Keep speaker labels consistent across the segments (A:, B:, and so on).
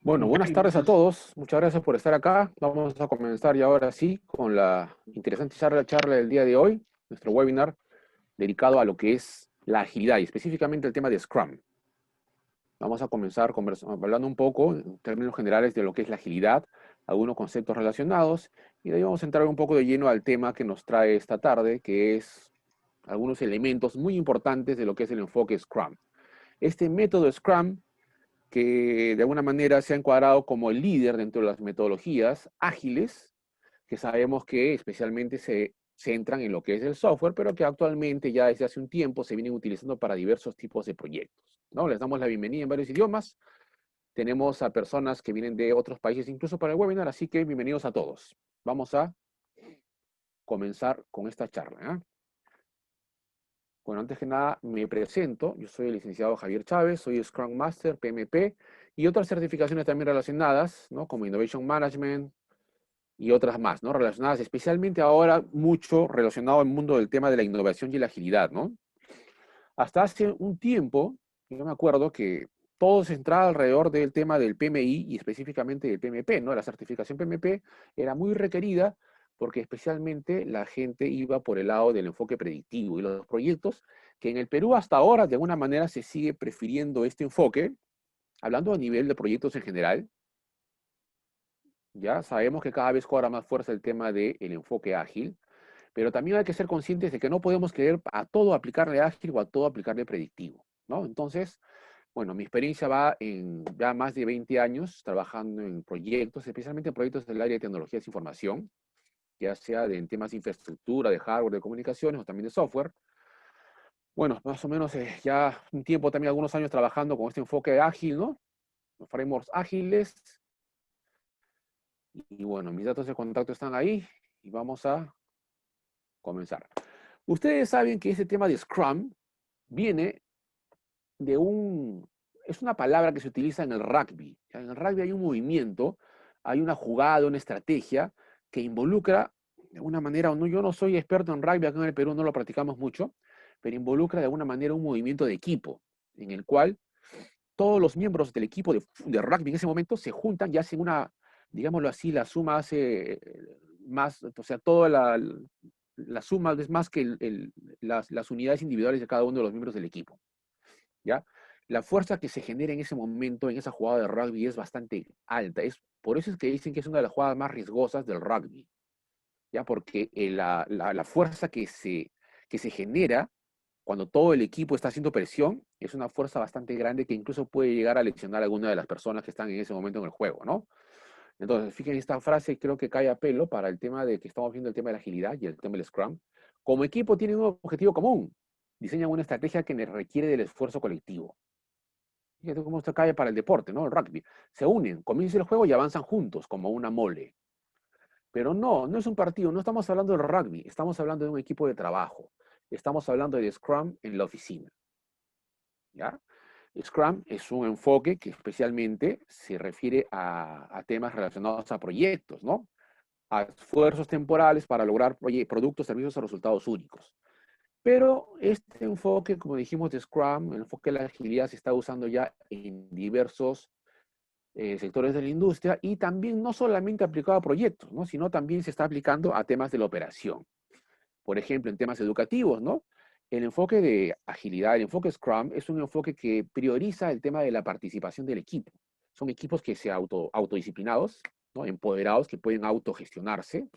A: Bueno, buenas tardes a todos. Muchas gracias por estar acá. Vamos a comenzar ya ahora sí con la interesante charla del día de hoy, nuestro webinar dedicado a lo que es la agilidad y específicamente el tema de Scrum. Vamos a comenzar hablando un poco en términos generales de lo que es la agilidad, algunos conceptos relacionados, y de ahí vamos a entrar un poco de lleno al tema que nos trae esta tarde, que es algunos elementos muy importantes de lo que es el enfoque Scrum. Este método Scrum, que de alguna manera se ha encuadrado como el líder dentro de las metodologías ágiles, que sabemos que especialmente se centran en lo que es el software, pero que actualmente ya desde hace un tiempo se vienen utilizando para diversos tipos de proyectos, ¿no? Les damos la bienvenida en varios idiomas. Tenemos a personas que vienen de otros países, incluso para el webinar, así que bienvenidos a todos. Vamos a comenzar con esta charla, ¿eh? Bueno, antes que nada me presento. Yo soy el licenciado Javier Chávez, soy Scrum Master, PMP, y otras certificaciones también relacionadas, ¿no? Como Innovation Management y otras más, ¿no? Relacionadas especialmente ahora mucho relacionado al mundo del tema de la innovación y la agilidad, ¿no? Hasta hace un tiempo, yo me acuerdo que todo se centraba alrededor del tema del PMI y específicamente del PMP, ¿no? La certificación PMP era muy requerida porque especialmente la gente iba por el lado del enfoque predictivo y los proyectos que en el Perú hasta ahora de alguna manera se sigue prefiriendo este enfoque, hablando a nivel de proyectos en general. Ya sabemos que cada vez cobra más fuerza el tema del enfoque ágil, pero también hay que ser conscientes de que no podemos querer a todo aplicarle ágil o a todo aplicarle predictivo, ¿no? Entonces, bueno, mi experiencia va en ya más de 20 años trabajando en proyectos, especialmente en proyectos del área de tecnologías de información, ya sea en temas de infraestructura, de hardware, de comunicaciones o también de software. Bueno, más o menos ya un tiempo, también algunos años trabajando con este enfoque ágil, ¿no? Los frameworks ágiles. Y bueno, mis datos de contacto están ahí y vamos a comenzar. Ustedes saben que ese tema de Scrum viene de es una palabra que se utiliza en el rugby. En el rugby hay un movimiento, hay una jugada, una estrategia que involucra, de alguna manera, no, yo no soy experto en rugby, acá en el Perú no lo practicamos mucho, pero involucra de alguna manera un movimiento de equipo, en el cual todos los miembros del equipo de rugby en ese momento se juntan y hacen una, digámoslo así, la suma hace más, o sea, toda la suma es más que las unidades individuales de cada uno de los miembros del equipo, ¿ya? La fuerza que se genera en ese momento, en esa jugada de rugby, es bastante alta. Por eso es que dicen que es una de las jugadas más riesgosas del rugby, ¿ya? Porque la fuerza que se genera cuando todo el equipo está haciendo presión es una fuerza bastante grande que incluso puede llegar a lesionar a alguna de las personas que están en ese momento en el juego, ¿no? Entonces, fíjense, esta frase creo que cae a pelo para el tema de que estamos viendo el tema de la agilidad y el tema del Scrum. Como equipo tienen un objetivo común, diseñan una estrategia que requiere del esfuerzo colectivo. Fíjate cómo esto cae para el deporte, ¿no? El rugby. Se unen, comienza el juego y avanzan juntos, como una mole. Pero no, no es un partido, no estamos hablando del rugby, estamos hablando de un equipo de trabajo. Estamos hablando de Scrum en la oficina, ¿ya? Scrum es un enfoque que especialmente se refiere a temas relacionados a proyectos, ¿no? A esfuerzos temporales para lograr productos, servicios o resultados únicos. Pero este enfoque, como dijimos, de Scrum, el enfoque de la agilidad se está usando ya en diversos sectores de la industria y también no solamente aplicado a proyectos, ¿no? Sino también se está aplicando a temas de la operación. Por ejemplo, en temas educativos, ¿no? El enfoque de agilidad, el enfoque Scrum, es un enfoque que prioriza el tema de la participación del equipo. Son equipos que se autodisciplinados, ¿no? Empoderados, que pueden autogestionarse.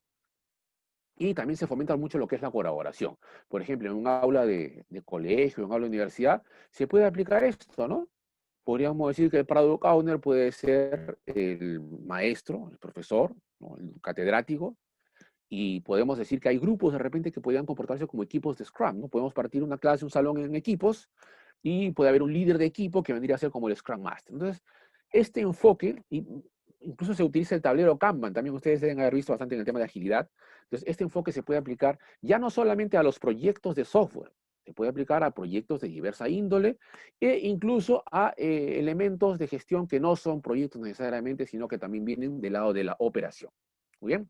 A: Y también se fomenta mucho lo que es la colaboración. Por ejemplo, en un aula de colegio, en un aula de universidad, se puede aplicar esto, ¿no? Podríamos decir que el Product Owner puede ser el maestro, el profesor, ¿no? El catedrático, y podemos decir que hay grupos de repente que podrían comportarse como equipos de Scrum, ¿no? Podemos partir una clase, un salón en equipos, y puede haber un líder de equipo que vendría a ser como el Scrum Master. Entonces, este enfoque, incluso se utiliza el tablero Kanban, también ustedes deben haber visto bastante en el tema de agilidad. Entonces, este enfoque se puede aplicar ya no solamente a los proyectos de software, se puede aplicar a proyectos de diversa índole e incluso a elementos de gestión que no son proyectos necesariamente, sino que también vienen del lado de la operación. Muy bien.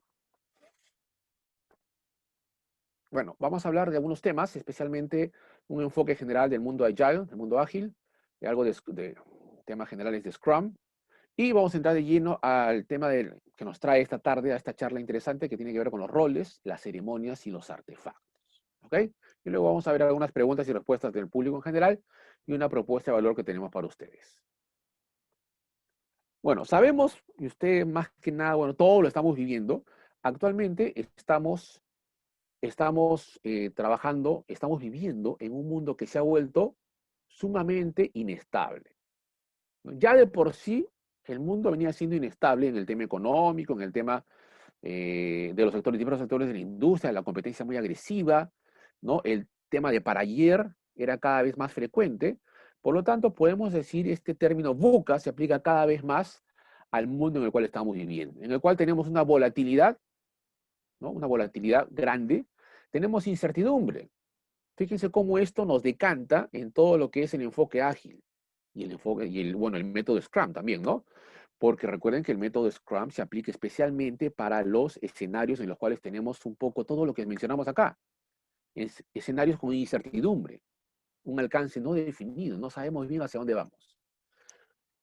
A: Bueno, vamos a hablar de algunos temas, especialmente un enfoque general del mundo Agile, del mundo ágil, de algo de temas generales de Scrum, Y vamos a entrar de lleno al tema que nos trae esta tarde, a esta charla interesante que tiene que ver con los roles, las ceremonias y los artefactos. ¿Ok? Y luego vamos a ver algunas preguntas y respuestas del público en general y una propuesta de valor que tenemos para ustedes. Bueno, sabemos, y usted más que nada, bueno, todo lo estamos viviendo. Actualmente estamos trabajando, estamos viviendo en un mundo que se ha vuelto sumamente inestable, ¿no? Ya de por sí, el mundo venía siendo inestable en el tema económico, en el tema de los sectores, diversos sectores de la industria, la competencia muy agresiva, ¿no? El tema de para ayer era cada vez más frecuente. Por lo tanto, podemos decir este término VUCA se aplica cada vez más al mundo en el cual estamos viviendo, en el cual tenemos una volatilidad, ¿no? Una volatilidad grande, tenemos incertidumbre. Fíjense cómo esto nos decanta en todo lo que es el enfoque ágil y el enfoque y bueno, el método Scrum también, ¿no? Porque recuerden que el método Scrum se aplica especialmente para los escenarios en los cuales tenemos un poco todo lo que mencionamos acá. Escenarios con incertidumbre, un alcance no definido, no sabemos bien hacia dónde vamos.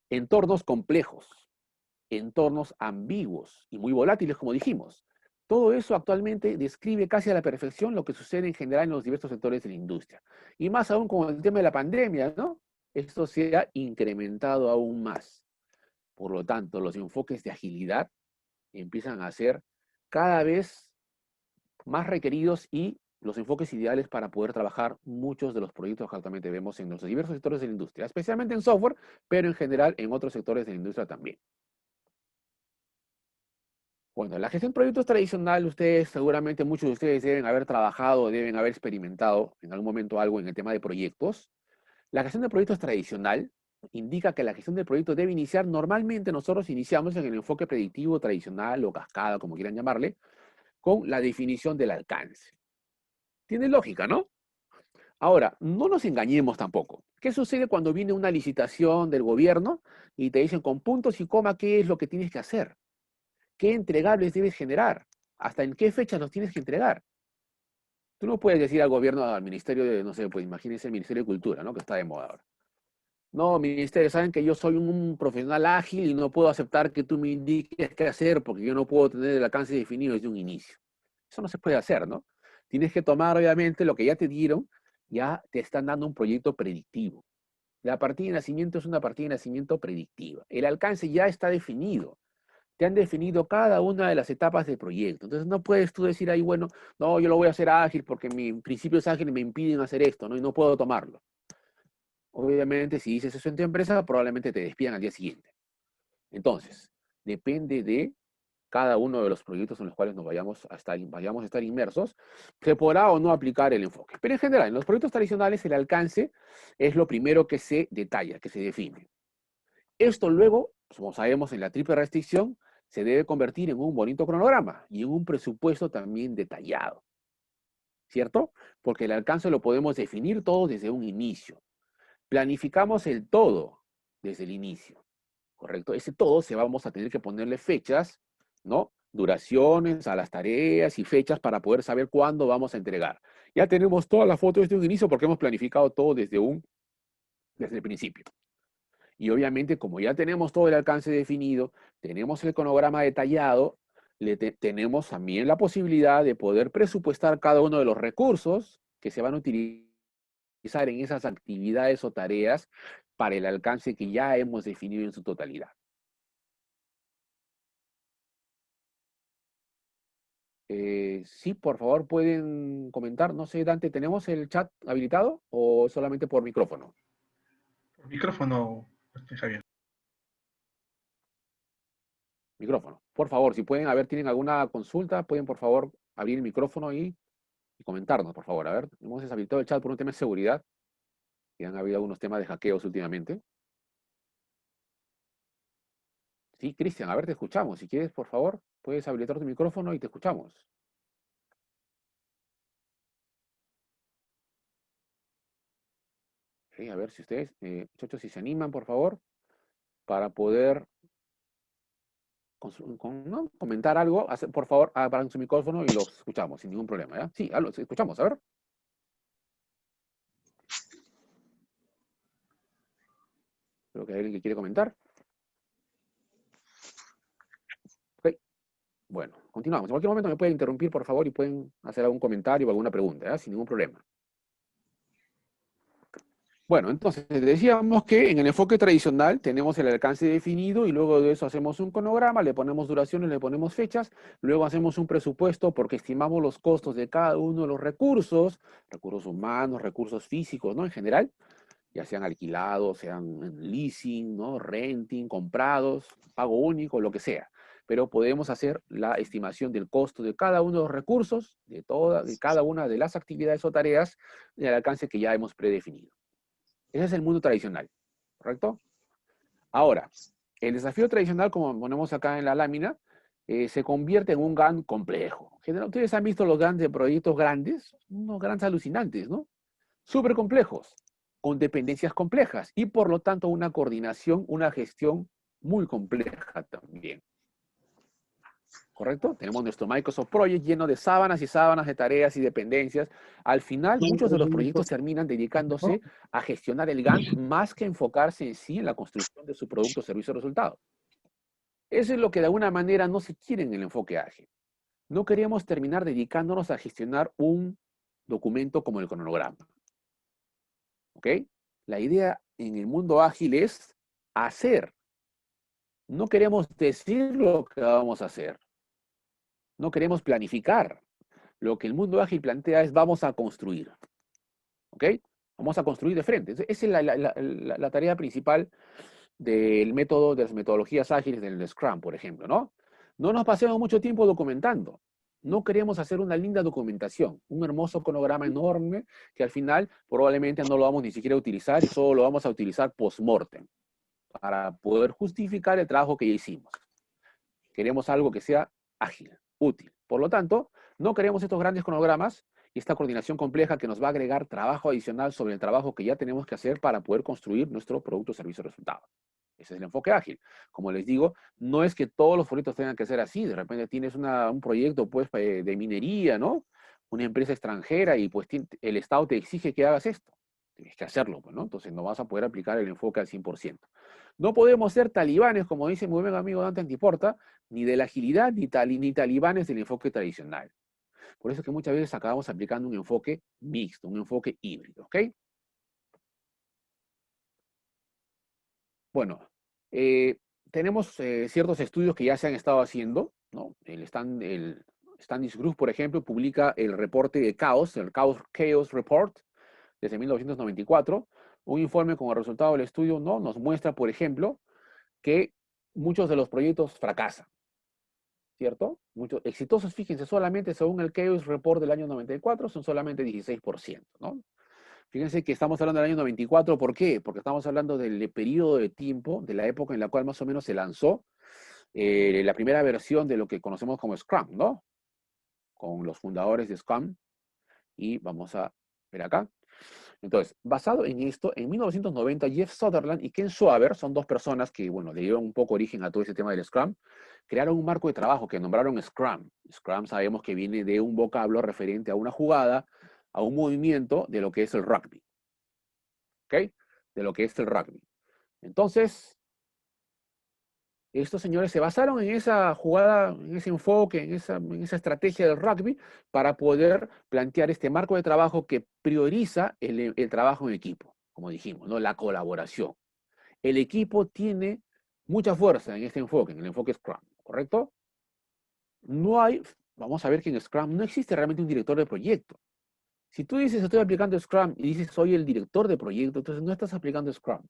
A: Entornos complejos, entornos ambiguos y muy volátiles, como dijimos. Todo eso actualmente describe casi a la perfección lo que sucede en general en los diversos sectores de la industria. Y más aún con el tema de la pandemia, ¿no? Esto se ha incrementado aún más. Por lo tanto, los enfoques de agilidad empiezan a ser cada vez más requeridos y los enfoques ideales para poder trabajar muchos de los proyectos que actualmente vemos en los diversos sectores de la industria, especialmente en software, pero en general en otros sectores de la industria también. Bueno, la gestión de proyectos tradicional, ustedes seguramente muchos de ustedes deben haber trabajado, deben haber experimentado en algún momento algo en el tema de proyectos. La gestión de proyectos tradicional indica que la gestión de proyectos debe iniciar, normalmente nosotros iniciamos en el enfoque predictivo tradicional o cascada, como quieran llamarle, con la definición del alcance. Tiene lógica, ¿no? Ahora, no nos engañemos tampoco. ¿Qué sucede cuando viene una licitación del gobierno y te dicen con puntos y coma qué es lo que tienes que hacer? ¿Qué entregables debes generar? ¿Hasta en qué fecha los tienes que entregar? Tú no puedes decir al gobierno, al ministerio de, no sé, pues imagínense el Ministerio de Cultura, ¿no? Que está de moda ahora. No, ministerio, saben que yo soy un profesional ágil y no puedo aceptar que tú me indiques qué hacer porque yo no puedo tener el alcance definido desde un inicio. Eso no se puede hacer, ¿no? Tienes que tomar, obviamente, lo que ya te dieron, ya te están dando un proyecto predictivo. La partida de nacimiento es una partida de nacimiento predictiva. El alcance ya está definido. Te han definido cada una de las etapas del proyecto. Entonces no puedes tú decir ahí, bueno, no, yo lo voy a hacer ágil porque mis principios ágiles me impiden hacer esto, ¿no? Y no puedo tomarlo. Obviamente, si dices eso en tu empresa, probablemente te despidan al día siguiente. Entonces, depende de cada uno de los proyectos en los cuales nos vayamos a estar inmersos, se podrá o no aplicar el enfoque. Pero en general, en los proyectos tradicionales, el alcance es lo primero que se detalla, que se define. Esto luego, como sabemos en la triple restricción, se debe convertir en un bonito cronograma y en un presupuesto también detallado, ¿cierto? Porque el alcance lo podemos definir todo desde un inicio. Planificamos el todo desde el inicio, ¿correcto? Ese todo se vamos a tener que ponerle fechas, ¿no? Duraciones a las tareas y fechas para poder saber cuándo vamos a entregar. Ya tenemos todas las fotos desde un inicio porque hemos planificado todo desde el principio. Y obviamente, como ya tenemos todo el alcance definido, tenemos el cronograma detallado, tenemos también la posibilidad de poder presupuestar cada uno de los recursos que se van a utilizar en esas actividades o tareas para el alcance que ya hemos definido en su totalidad. Sí, por favor, pueden comentar. No sé, Dante, ¿tenemos el chat habilitado o solamente por micrófono?
B: Por micrófono, Javier.
A: Micrófono. Por favor, si pueden, a ver, tienen alguna consulta, pueden por favor abrir el micrófono y comentarnos, por favor. A ver, hemos deshabilitado el chat por un tema de seguridad, que han habido algunos temas de hackeos últimamente. Sí, Cristian, a ver, te escuchamos. Si quieres, por favor, puedes habilitar tu micrófono y te escuchamos. Sí, a ver si ustedes, muchachos, si se animan, por favor, para poder ¿no? comentar algo, por favor, abran su micrófono y los escuchamos sin ningún problema, ¿ya? Sí, los escuchamos, a ver. Creo que hay alguien que quiere comentar. Bueno, continuamos. En cualquier momento me pueden interrumpir, por favor, y pueden hacer algún comentario o alguna pregunta, ¿ya? Sin ningún problema. Bueno, entonces decíamos que en el enfoque tradicional tenemos el alcance definido y luego de eso hacemos un cronograma, le ponemos duraciones, le ponemos fechas, luego hacemos un presupuesto porque estimamos los costos de cada uno de los recursos, recursos humanos, recursos físicos, ¿no? En general, ya sean alquilados, sean en leasing, ¿no? Renting, comprados, pago único, lo que sea. Pero podemos hacer la estimación del costo de cada uno de los recursos, de cada una de las actividades o tareas, del alcance que ya hemos predefinido. Ese es el mundo tradicional, ¿correcto? Ahora, el desafío tradicional, como ponemos acá en la lámina, se convierte en un GAN complejo. Ustedes han visto los GAN de proyectos grandes, unos GANs alucinantes, ¿no? Súper complejos, con dependencias complejas y por lo tanto una coordinación, una gestión muy compleja también. ¿Correcto? Tenemos nuestro Microsoft Project lleno de sábanas y sábanas de tareas y dependencias. Al final, muchos de los proyectos terminan dedicándose a gestionar el Gantt más que enfocarse en sí en la construcción de su producto, servicio o resultado. Eso es lo que de alguna manera no se quiere en el enfoque ágil. No queríamos terminar dedicándonos a gestionar un documento como el cronograma. ¿Ok? La idea en el mundo ágil es hacer. No queremos decir lo que vamos a hacer. No queremos planificar. Lo que el mundo ágil plantea es vamos a construir. ¿Ok? Vamos a construir de frente. Esa es la tarea principal del método, de las metodologías ágiles del Scrum, por ejemplo, ¿no? No nos pasemos mucho tiempo documentando. No queremos hacer una linda documentación, un hermoso cronograma enorme que al final probablemente no lo vamos ni siquiera a utilizar y solo lo vamos a utilizar post-mortem para poder justificar el trabajo que ya hicimos. Queremos algo que sea ágil, útil. Por lo tanto, no queremos estos grandes cronogramas y esta coordinación compleja que nos va a agregar trabajo adicional sobre el trabajo que ya tenemos que hacer para poder construir nuestro producto, servicio, resultado. Ese es el enfoque ágil. Como les digo, no es que todos los proyectos tengan que ser así. De repente tienes un proyecto pues, de minería, ¿no? Una empresa extranjera y pues el Estado te exige que hagas esto. Tienes que hacerlo, pues, ¿no? Entonces no vas a poder aplicar el enfoque al 100%. No podemos ser talibanes, como dice muy buen amigo Dante Antiporta, ni de la agilidad, ni talibanes del enfoque tradicional. Por eso es que muchas veces acabamos aplicando un enfoque mixto, un enfoque híbrido, ¿ok? Bueno, tenemos ciertos estudios que ya se han estado haciendo, ¿no? El Standish Group, por ejemplo, publica el reporte de Chaos, el Chaos Report, desde 1994. Un informe con el resultado del estudio, ¿no? Nos muestra, por ejemplo, que muchos de los proyectos fracasan, ¿cierto? Muchos exitosos, fíjense, solamente según el Chaos Report del año 94, son solamente 16%, ¿no? Fíjense que estamos hablando del año 94, ¿por qué? Porque estamos hablando del periodo de tiempo, de la época en la cual más o menos se lanzó la primera versión de lo que conocemos como Scrum, ¿no? Con los fundadores de Scrum. Y vamos a ver acá. Entonces, basado en esto, en 1990, Jeff Sutherland y Ken Schwaber, son dos personas que, bueno, le dieron un poco origen a todo ese tema del Scrum, crearon un marco de trabajo que nombraron Scrum. Scrum sabemos que viene de un vocablo referente a una jugada, a un movimiento de lo que es el rugby. ¿Ok? De lo que es el rugby. Entonces, estos señores se basaron en esa jugada, en ese enfoque, en esa estrategia del rugby para poder plantear este marco de trabajo que prioriza el trabajo en equipo, como dijimos, ¿no? La colaboración. El equipo tiene mucha fuerza en este enfoque, en el enfoque Scrum, ¿correcto? No hay, vamos a ver que en Scrum no existe realmente un director de proyecto. Si tú dices estoy aplicando Scrum y dices soy el director de proyecto, entonces no estás aplicando Scrum.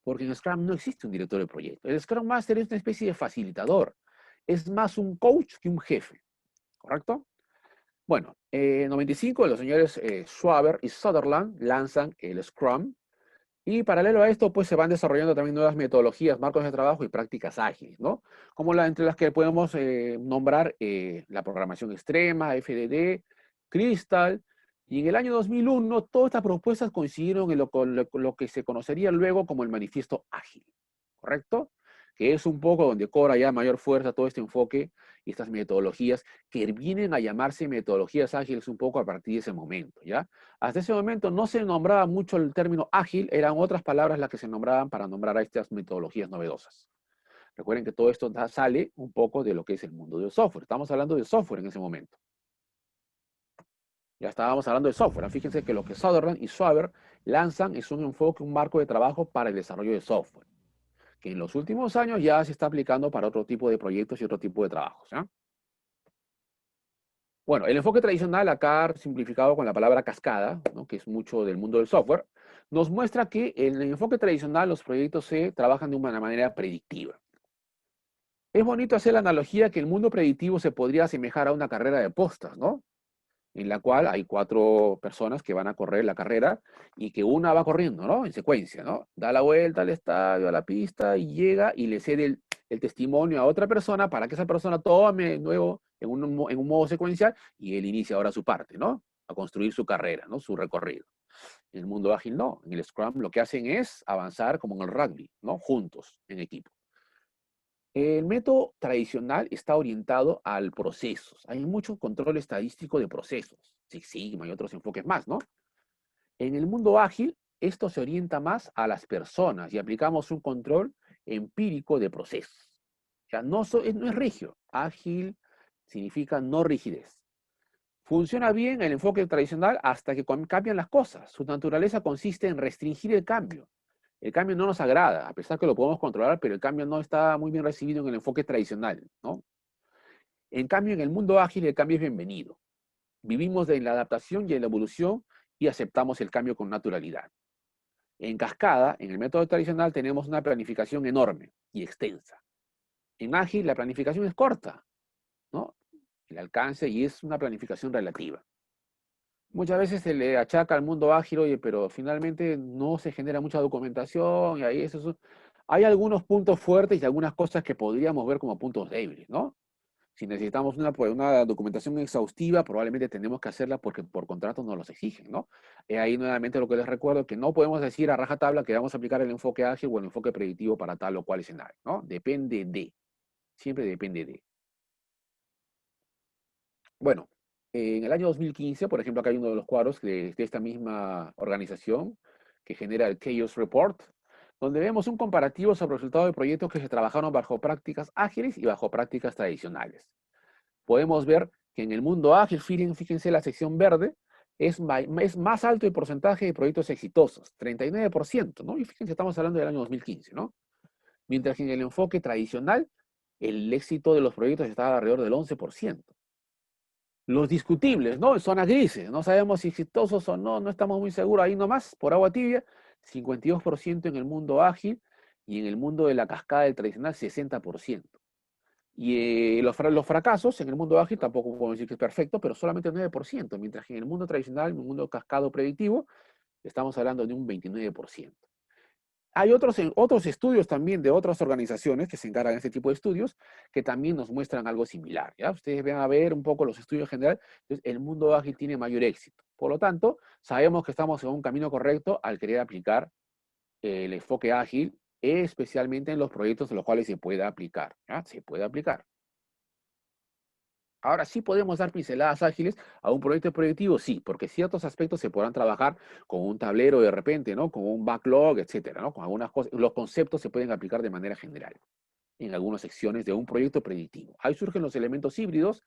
A: Porque en Scrum no existe un director de proyecto. El Scrum Master es una especie de facilitador. Es más un coach que un jefe. ¿Correcto? Bueno, en 95 los señores Schwaber y Sutherland lanzan el Scrum. Y paralelo a esto, pues se van desarrollando también nuevas metodologías, marcos de trabajo y prácticas ágiles, ¿no? Como entre las que podemos nombrar la programación extrema, FDD, Crystal. Y en el año 2001, todas estas propuestas coincidieron en lo que se conocería luego como el manifiesto ágil, ¿correcto? Que es un poco donde cobra ya mayor fuerza todo este enfoque y estas metodologías que vienen a llamarse metodologías ágiles un poco a partir de ese momento, ¿ya? Hasta ese momento no se nombraba mucho el término ágil, eran otras palabras las que se nombraban para nombrar a estas metodologías novedosas. Recuerden que todo esto sale un poco de lo que es el mundo del software. Estamos hablando de software en ese momento. Ya estábamos hablando de software. Fíjense que lo que Sutherland y Schwaber lanzan es un enfoque, un marco de trabajo para el desarrollo de software, que en los últimos años ya se está aplicando para otro tipo de proyectos y otro tipo de trabajos. ¿Ya? Bueno, el enfoque tradicional, acá simplificado con la palabra cascada, ¿no? Que es mucho del mundo del software, nos muestra que en el enfoque tradicional los proyectos se trabajan de una manera predictiva. Es bonito hacer la analogía que el mundo predictivo se podría asemejar a una carrera de postas, ¿no? En la cual hay 4 personas que van a correr la carrera y que una va corriendo, ¿no? En secuencia, ¿no? Da la vuelta al estadio, a la pista y llega y le cede el testimonio a otra persona para que esa persona tome de nuevo en un modo secuencial y él inicia ahora su parte, ¿no? A construir su carrera, ¿no? Su recorrido. En el mundo ágil no. En el Scrum lo que hacen es avanzar como en el rugby, ¿no? Juntos, en equipo. El método tradicional está orientado al procesos. Hay mucho control estadístico de procesos. Six Sigma y otros enfoques más, ¿no? En el mundo ágil, esto se orienta más a las personas y aplicamos un control empírico de procesos. O sea, no es rígido. Ágil significa no rigidez. Funciona bien el enfoque tradicional hasta que cambian las cosas. Su naturaleza consiste en restringir el cambio. El cambio no nos agrada, a pesar que lo podemos controlar, pero el cambio no está muy bien recibido en el enfoque tradicional, ¿no? En cambio, en el mundo ágil, el cambio es bienvenido. Vivimos de la adaptación y en la evolución y aceptamos el cambio con naturalidad. En cascada, en el método tradicional, tenemos una planificación enorme y extensa. En ágil, la planificación es corta, ¿no? El alcance y es una planificación relativa. Muchas veces se le achaca al mundo ágil, oye, pero finalmente no se genera mucha documentación y ahí hay algunos puntos fuertes y algunas cosas que podríamos ver como puntos débiles, ¿no? Si necesitamos una documentación exhaustiva, probablemente tenemos que hacerla porque por contrato nos los exigen, ¿no? Ahí nuevamente lo que les recuerdo, que no podemos decir a rajatabla que vamos a aplicar el enfoque ágil o el enfoque predictivo para tal o cual escenario, ¿no? Depende de, siempre depende de. Bueno, en el año 2015, por ejemplo, acá hay uno de los cuadros de esta misma organización que genera el Chaos Report, donde vemos un comparativo sobre el resultado de proyectos que se trabajaron bajo prácticas ágiles y bajo prácticas tradicionales. Podemos ver que en el mundo ágil, fíjense la sección verde, es más alto el porcentaje de proyectos exitosos, 39%, ¿no? Y fíjense, estamos hablando del año 2015, ¿no? Mientras que en el enfoque tradicional, el éxito de los proyectos estaba alrededor del 11%. Los discutibles, ¿no? Zonas grises, no sabemos si exitosos o no, no estamos muy seguros, ahí nomás, por agua tibia, 52% en el mundo ágil y en el mundo de la cascada del tradicional, 60%. Y los fracasos en el mundo ágil tampoco podemos decir que es perfecto, pero solamente 9%, mientras que en el mundo tradicional, en el mundo cascado predictivo, estamos hablando de un 29%. Hay otros estudios también de otras organizaciones que se encargan de este tipo de estudios que también nos muestran algo similar. ¿Ya? Ustedes van a ver un poco los estudios generales. Entonces, el mundo ágil tiene mayor éxito. Por lo tanto, sabemos que estamos en un camino correcto al querer aplicar el enfoque ágil, especialmente en los proyectos en los cuales se pueda aplicar. ¿Ya? Se puede aplicar. Ahora sí podemos dar pinceladas ágiles a un proyecto proyectivo, sí, porque ciertos aspectos se podrán trabajar con un tablero de repente, ¿no? Con un backlog, etcétera, ¿no? Con algunas cosas, los conceptos se pueden aplicar de manera general en algunas secciones de un proyecto predictivo. Ahí surgen los elementos híbridos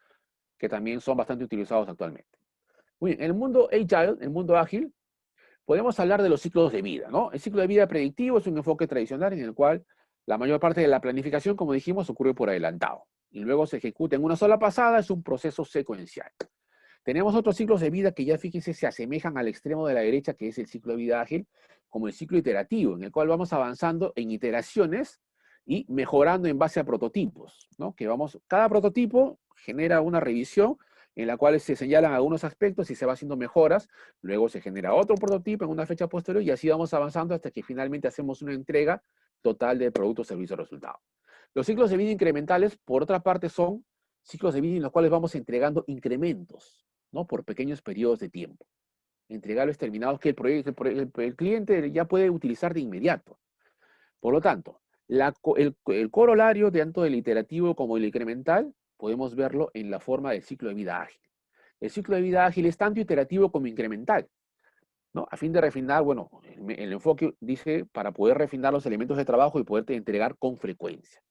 A: que también son bastante utilizados actualmente. Muy bien, en el mundo agile, el mundo ágil, podemos hablar de los ciclos de vida, ¿no? El ciclo de vida predictivo es un enfoque tradicional en el cual la mayor parte de la planificación, como dijimos, ocurre por adelantado y luego se ejecuta en una sola pasada, es un proceso secuencial. Tenemos otros ciclos de vida que ya, fíjense, se asemejan al extremo de la derecha, que es el ciclo de vida ágil, como el ciclo iterativo, en el cual vamos avanzando en iteraciones y mejorando en base a prototipos, ¿no? Cada prototipo genera una revisión en la cual se señalan algunos aspectos y se va haciendo mejoras, luego se genera otro prototipo en una fecha posterior y así vamos avanzando hasta que finalmente hacemos una entrega total de producto, servicio, resultado. Los ciclos de vida incrementales, por otra parte, son ciclos de vida en los cuales vamos entregando incrementos, ¿no? Por pequeños periodos de tiempo. Entregables terminados que el cliente ya puede utilizar de inmediato. Por lo tanto, el corolario tanto del iterativo como el incremental podemos verlo en la forma del ciclo de vida ágil. El ciclo de vida ágil es tanto iterativo como incremental, ¿no? A fin de refinar, bueno, el enfoque dice para poder refinar los elementos de trabajo y poderte entregar con frecuencia.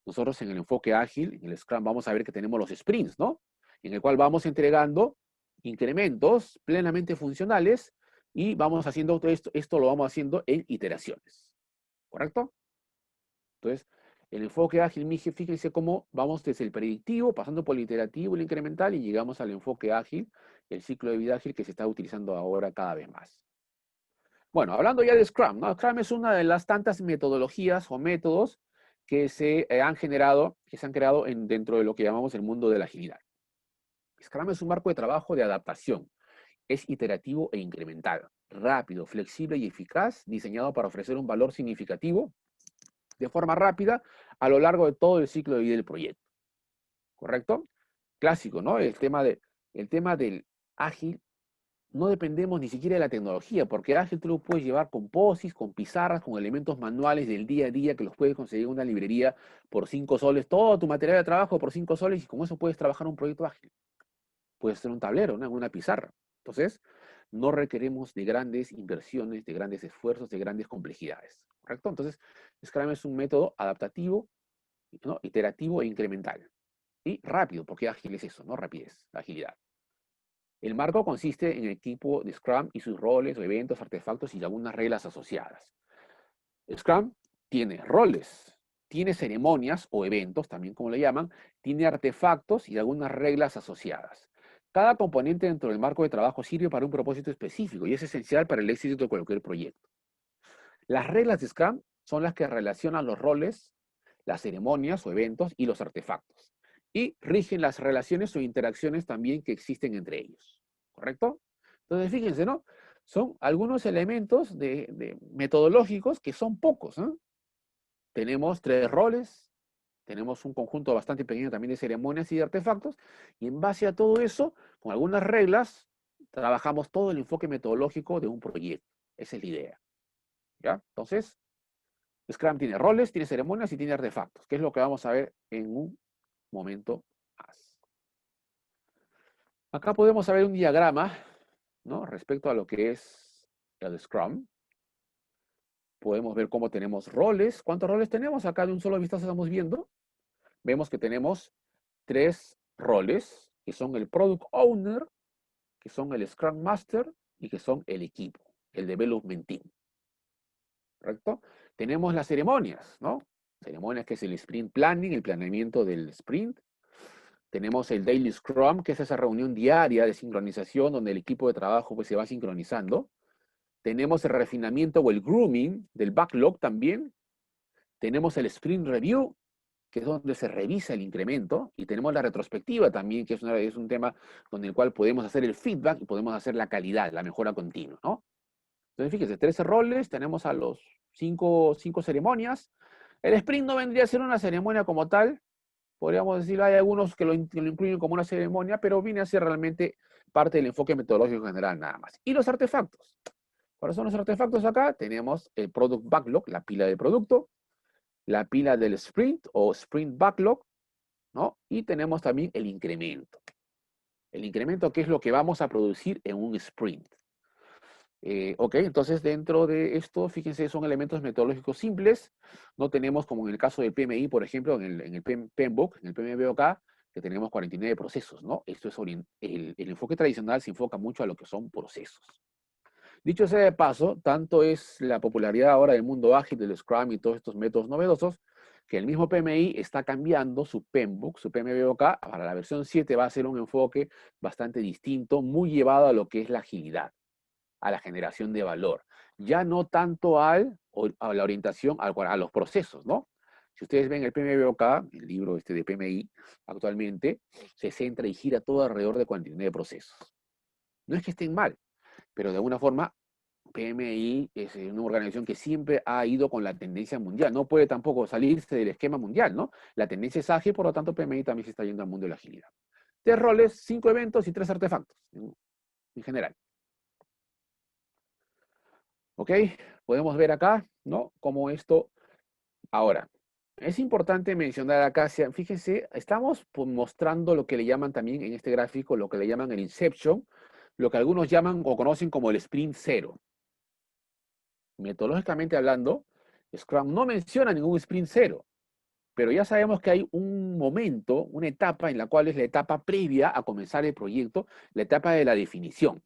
A: Nosotros en el enfoque ágil, en el Scrum, vamos a ver que tenemos los sprints, ¿no? En el cual vamos entregando incrementos plenamente funcionales y vamos haciendo esto lo vamos haciendo en iteraciones, ¿correcto? Entonces, el enfoque ágil, fíjense cómo vamos desde el predictivo, pasando por el iterativo, el incremental, y llegamos al enfoque ágil, el ciclo de vida ágil que se está utilizando ahora cada vez más. Bueno, hablando ya de Scrum, ¿no? Scrum es una de las tantas metodologías o métodos que se han generado, que se han creado dentro de lo que llamamos el mundo de la agilidad. Scrum es un marco de trabajo de adaptación. Es iterativo e incremental, rápido, flexible y eficaz, diseñado para ofrecer un valor significativo de forma rápida a lo largo de todo el ciclo de vida del proyecto. ¿Correcto? Clásico, ¿no? El tema del ágil, no dependemos ni siquiera de la tecnología, porque ágil tú lo puedes llevar con POSIX, con pizarras, con elementos manuales del día a día que los puedes conseguir en una librería por 5 soles, todo tu material de trabajo por 5 soles y con eso puedes trabajar un proyecto ágil. Puedes hacer un tablero, ¿no? Una pizarra. Entonces, no requerimos de grandes inversiones, de grandes esfuerzos, de grandes complejidades. ¿Correcto? Entonces, Scrum es un método adaptativo, ¿no? Iterativo e incremental. Y rápido, porque ágil es eso, ¿no? Rapidez, agilidad. El marco consiste en el equipo de Scrum y sus roles, o eventos, artefactos y algunas reglas asociadas. Scrum tiene roles, tiene ceremonias o eventos, también como le llaman, tiene artefactos y algunas reglas asociadas. Cada componente dentro del marco de trabajo sirve para un propósito específico y es esencial para el éxito de cualquier proyecto. Las reglas de Scrum son las que relacionan los roles, las ceremonias o eventos y los artefactos. Y rigen las relaciones o interacciones también que existen entre ellos. ¿Correcto? Entonces, fíjense, ¿no? Son algunos elementos metodológicos que son pocos, ¿no? Tenemos 3 roles, tenemos un conjunto bastante pequeño también de ceremonias y de artefactos, y en base a todo eso, con algunas reglas, trabajamos todo el enfoque metodológico de un proyecto. Esa es la idea. ¿Ya? Entonces, Scrum tiene roles, tiene ceremonias y tiene artefactos, que es lo que vamos a ver en un momento más. Acá podemos ver un diagrama, ¿no? Respecto a lo que es el Scrum. Podemos ver cómo tenemos roles. ¿Cuántos roles tenemos? Acá de un solo vistazo estamos viendo. Vemos que tenemos 3 roles, que son el Product Owner, que son el Scrum Master y que son el equipo, el Development Team. ¿Correcto? Tenemos las ceremonias, ¿no? Ceremonias que es el Sprint Planning, el planeamiento del sprint. Tenemos el Daily Scrum, que es esa reunión diaria de sincronización donde el equipo de trabajo pues, se va sincronizando. Tenemos el refinamiento o el grooming del backlog también. Tenemos el Sprint Review, que es donde se revisa el incremento. Y tenemos la retrospectiva también, que es un tema con el cual podemos hacer el feedback y podemos hacer la calidad, la mejora continua, ¿no? Entonces, fíjense, 13 roles, tenemos a los 5 ceremonias. El sprint no vendría a ser una ceremonia como tal. Podríamos decir, hay algunos que lo incluyen como una ceremonia, pero viene a ser realmente parte del enfoque metodológico general nada más. Y los artefactos. ¿Cuáles son los artefactos acá? Tenemos el Product Backlog, la pila de producto, la pila del sprint o sprint backlog, ¿no? Y tenemos también el incremento. El incremento, que es lo que vamos a producir en un sprint. Ok, entonces dentro de esto, fíjense, son elementos metodológicos simples. No tenemos, como en el caso del PMI, por ejemplo, en el PMBOK, en el PMBOK, que tenemos 49 procesos, ¿no? Esto es el enfoque tradicional se enfoca mucho a lo que son procesos. Dicho sea de paso, tanto es la popularidad ahora del mundo ágil, del Scrum y todos estos métodos novedosos, que el mismo PMI está cambiando su PMBOK, su PMBOK, para la versión 7 va a ser un enfoque bastante distinto, muy llevado a lo que es la agilidad, a la generación de valor. Ya no tanto a la orientación a los procesos, ¿no? Si ustedes ven el PMBOK, el libro de PMI, actualmente se centra y gira todo alrededor de 49 procesos. No es que estén mal, pero de alguna forma PMI es una organización que siempre ha ido con la tendencia mundial. No puede tampoco salirse del esquema mundial, ¿no? La tendencia es ágil, por lo tanto PMI también se está yendo al mundo de la agilidad. 3 roles, 5 eventos y 3 artefactos, en general. ¿Ok? Podemos ver acá, ¿no? Cómo esto... Ahora, es importante mencionar acá, fíjense, estamos mostrando lo que le llaman también en este gráfico, lo que le llaman el Inception, lo que algunos llaman o conocen como el Sprint Cero. Metodológicamente hablando, Scrum no menciona ningún Sprint Cero. Pero ya sabemos que hay un momento, una etapa en la cual es la etapa previa a comenzar el proyecto, la etapa de la definición.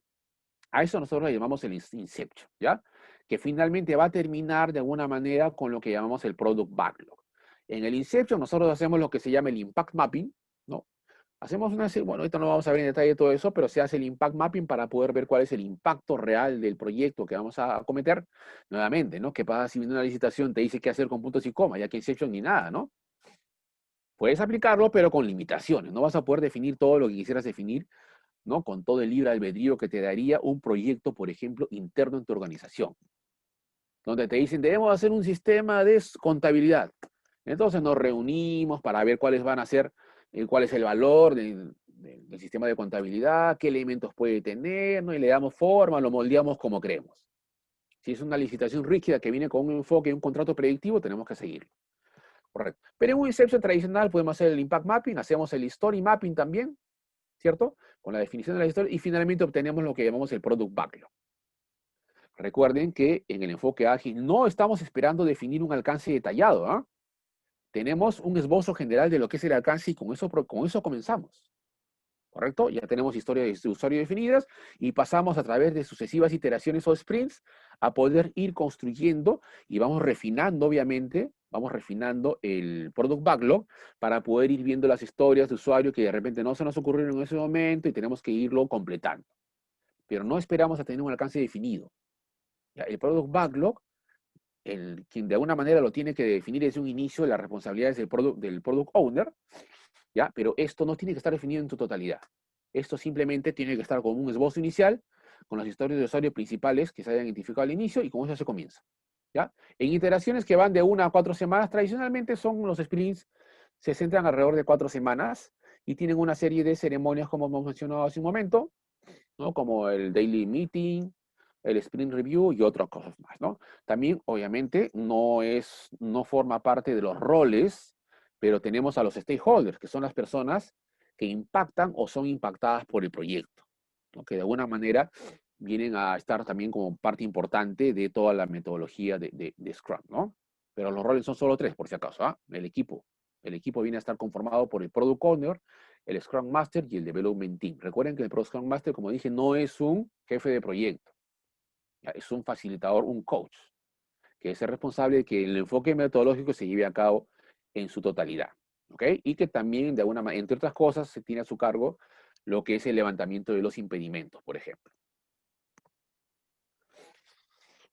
A: A eso nosotros le llamamos el inception, ¿ya? Que finalmente va a terminar de alguna manera con lo que llamamos el product backlog. En el inception nosotros hacemos lo que se llama el impact mapping, ¿no? Hacemos bueno, ahorita no vamos a ver en detalle todo eso, pero se hace el impact mapping para poder ver cuál es el impacto real del proyecto que vamos a cometer. Nuevamente, ¿no? ¿Qué pasa si viene una licitación, te dice qué hacer con puntos y comas, ya que inception ni nada, ¿no? Puedes aplicarlo, pero con limitaciones. No vas a poder definir todo lo que quisieras definir, ¿no? Con todo el libre albedrío que te daría un proyecto, por ejemplo, interno en tu organización, donde te dicen, debemos hacer un sistema de contabilidad. Entonces nos reunimos para ver cuáles van a ser, cuál es el valor del sistema de contabilidad, qué elementos puede tener, ¿no? Y le damos forma, lo moldeamos como queremos. Si es una licitación rígida que viene con un enfoque y un contrato predictivo, tenemos que seguirlo. Correcto. Pero en un Inception tradicional podemos hacer el impact mapping, hacemos el story mapping también, ¿cierto? Con la definición de la historia y finalmente obtenemos lo que llamamos el product backlog. Recuerden que en el enfoque ágil no estamos esperando definir un alcance detallado, ¿ah? Tenemos un esbozo general de lo que es el alcance y con eso comenzamos. ¿Correcto? Ya tenemos historias de usuario definidas y pasamos a través de sucesivas iteraciones o sprints a poder ir construyendo y vamos refinando, obviamente, vamos refinando el product backlog para poder ir viendo las historias de usuario que de repente no se nos ocurrieron en ese momento y tenemos que irlo completando. Pero no esperamos a tener un alcance definido. ¿Ya? El product backlog, quien de alguna manera lo tiene que definir desde un inicio, las responsabilidades del product owner, ¿ya? Pero esto no tiene que estar definido en su totalidad. Esto simplemente tiene que estar con un esbozo inicial, con las historias de usuario principales que se hayan identificado al inicio y con eso se comienza, ¿ya? En iteraciones que van de 1 a 4 semanas, tradicionalmente son los sprints, se centran alrededor de 4 semanas y tienen una serie de ceremonias, como hemos mencionado hace un momento, ¿no? Como el daily meeting, el sprint review y otras cosas más, ¿no? También, obviamente, no forma parte de los roles, pero tenemos a los stakeholders, que son las personas que impactan o son impactadas por el proyecto, ¿no? Que de alguna manera vienen a estar también como parte importante de toda la metodología de Scrum, ¿no? Pero los roles son solo 3, por si acaso, ¿ah? El equipo. El equipo viene a estar conformado por el Product Owner, el Scrum Master y el Development Team. Recuerden que el Scrum Master, como dije, no es un jefe de proyecto, ¿ya? Es un facilitador, un coach, que es el responsable de que el enfoque metodológico se lleve a cabo en su totalidad, ¿ok? Y que también, de alguna manera, entre otras cosas, se tiene a su cargo lo que es el levantamiento de los impedimentos, por ejemplo.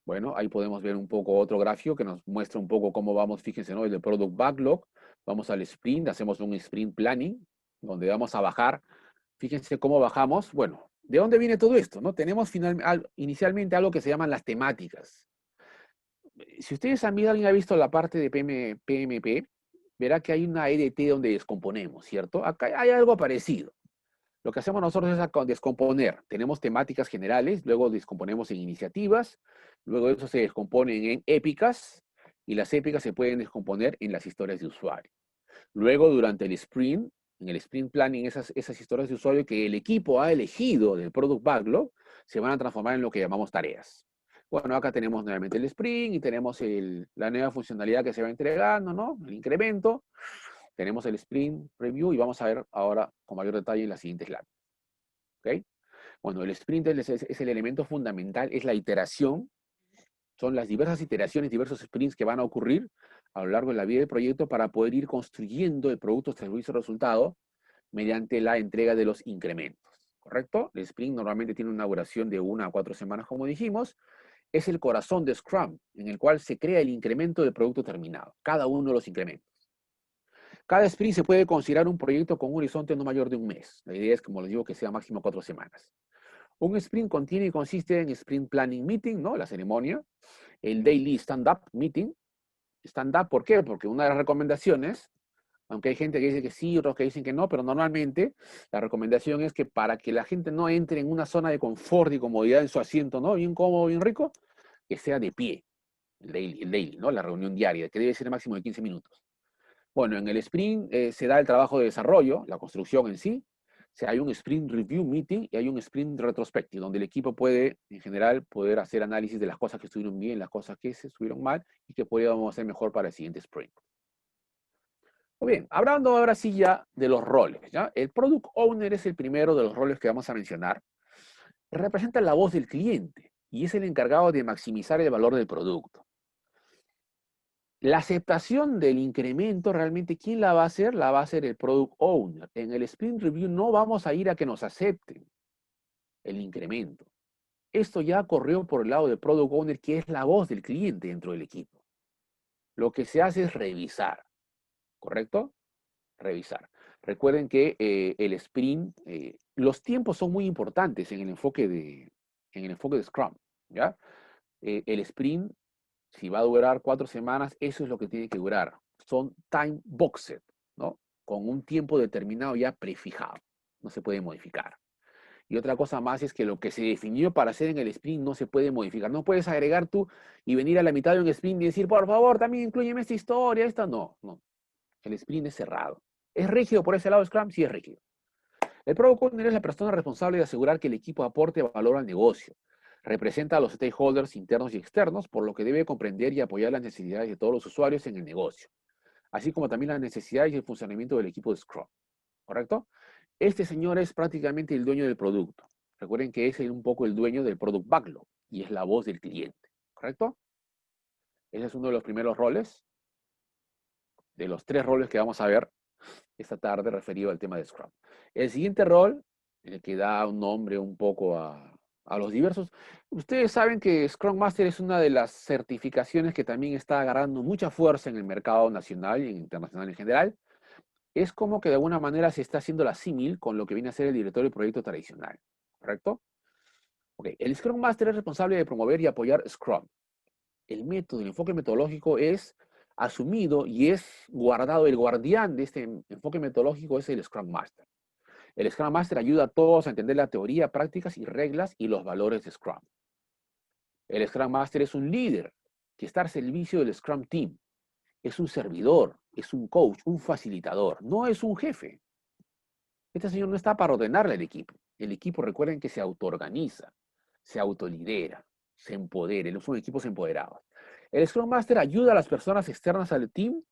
A: Bueno, ahí podemos ver un poco otro gráfico que nos muestra un poco cómo vamos, fíjense, ¿no? El Product Backlog, vamos al sprint, hacemos un sprint planning, donde vamos a bajar. Fíjense cómo bajamos. Bueno, ¿de dónde viene todo esto? ¿No? Tenemos inicialmente algo que se llaman las temáticas. Si ustedes alguien ha visto la parte de PMP, verá que hay una EDT donde descomponemos, ¿cierto? Acá hay algo parecido. Lo que hacemos nosotros es descomponer. Tenemos temáticas generales, luego descomponemos en iniciativas, luego eso se descomponen en épicas, y las épicas se pueden descomponer en las historias de usuario. Luego, durante el sprint, en el sprint planning, esas historias de usuario que el equipo ha elegido del Product Backlog, se van a transformar en lo que llamamos tareas. Bueno, acá tenemos nuevamente el sprint y tenemos la nueva funcionalidad que se va entregando, ¿no? El incremento. Tenemos el sprint review y vamos a ver ahora con mayor detalle en las siguientes láminas. ¿Ok? Bueno, el sprint es el elemento fundamental, es la iteración, son las diversas iteraciones, diversos sprints que van a ocurrir a lo largo de la vida del proyecto para poder ir construyendo el producto, servicio, resultado mediante la entrega de los incrementos. ¿Correcto? El sprint normalmente tiene una duración de 1 a 4 semanas, como dijimos. Es el corazón de Scrum, en el cual se crea el incremento del producto terminado, cada uno de los incrementos. Cada sprint se puede considerar un proyecto con un horizonte no mayor de un mes. La idea es, como les digo, que sea máximo 4 semanas. Un sprint contiene y consiste en sprint planning meeting, ¿no? La ceremonia, el daily stand-up meeting. Stand-up, ¿por qué? Porque una de las recomendaciones, aunque hay gente que dice que sí, otros que dicen que no, pero normalmente la recomendación es que para que la gente no entre en una zona de confort y comodidad en su asiento, ¿no? Bien cómodo, bien rico, que sea de pie, el daily, ¿no? La reunión diaria, que debe ser máximo de 15 minutos. Bueno, en el sprint se da el trabajo de desarrollo, la construcción en sí. Hay un sprint review meeting y hay un sprint retrospective, donde el equipo puede, en general, poder hacer análisis de las cosas que estuvieron bien, las cosas que se estuvieron mal y que podríamos hacer mejor para el siguiente sprint. Muy bien, hablando ahora sí ya de los roles, ¿ya? El Product Owner es el primero de los roles que vamos a mencionar. Representa la voz del cliente y es el encargado de maximizar el valor del producto. La aceptación del incremento, realmente, ¿quién la va a hacer? La va a hacer el Product Owner. En el Sprint Review no vamos a ir a que nos acepten el incremento. Esto ya corrió por el lado del Product Owner, que es la voz del cliente dentro del equipo. Lo que se hace es revisar, ¿correcto? Revisar. Recuerden que el sprint, los tiempos son muy importantes en el enfoque de Scrum, ¿ya? El sprint, si va a durar 4 semanas, eso es lo que tiene que durar. Son time boxed, ¿no? Con un tiempo determinado ya prefijado. No se puede modificar. Y otra cosa más es que lo que se definió para hacer en el sprint no se puede modificar. No puedes agregar tú y venir a la mitad de un sprint y decir, por favor, también incluyeme esta historia, esta. No, no. El sprint es cerrado. ¿Es rígido por ese lado Scrum? Sí es rígido. El Product Owner es la persona responsable de asegurar que el equipo aporte valor al negocio. Representa a los stakeholders internos y externos, por lo que debe comprender y apoyar las necesidades de todos los usuarios en el negocio, así como también las necesidades y el funcionamiento del equipo de Scrum. ¿Correcto? Este señor es prácticamente el dueño del producto. Recuerden que es un poco el dueño del Product Backlog y es la voz del cliente. ¿Correcto? Ese es uno de los primeros roles, de los 3 roles que vamos a ver esta tarde referido al tema de Scrum. El siguiente rol, el que da un nombre un poco a los diversos, ustedes saben que Scrum Master es una de las certificaciones que también está agarrando mucha fuerza en el mercado nacional y internacional en general. Es como que de alguna manera se está haciendo la símil con lo que viene a ser el director del proyecto tradicional, ¿correcto? Ok, el Scrum Master es responsable de promover y apoyar Scrum. El método, el enfoque metodológico es asumido y es guardado. El guardián de este enfoque metodológico es el Scrum Master. El Scrum Master ayuda a todos a entender la teoría, prácticas y reglas y los valores de Scrum. El Scrum Master es un líder que está al servicio del Scrum Team. Es un servidor, es un coach, un facilitador, no es un jefe. Este señor no está para ordenarle al equipo. El equipo, recuerden que se autoorganiza, se autolidera, se empodera, son equipos empoderados. El Scrum Master ayuda a las personas externas al team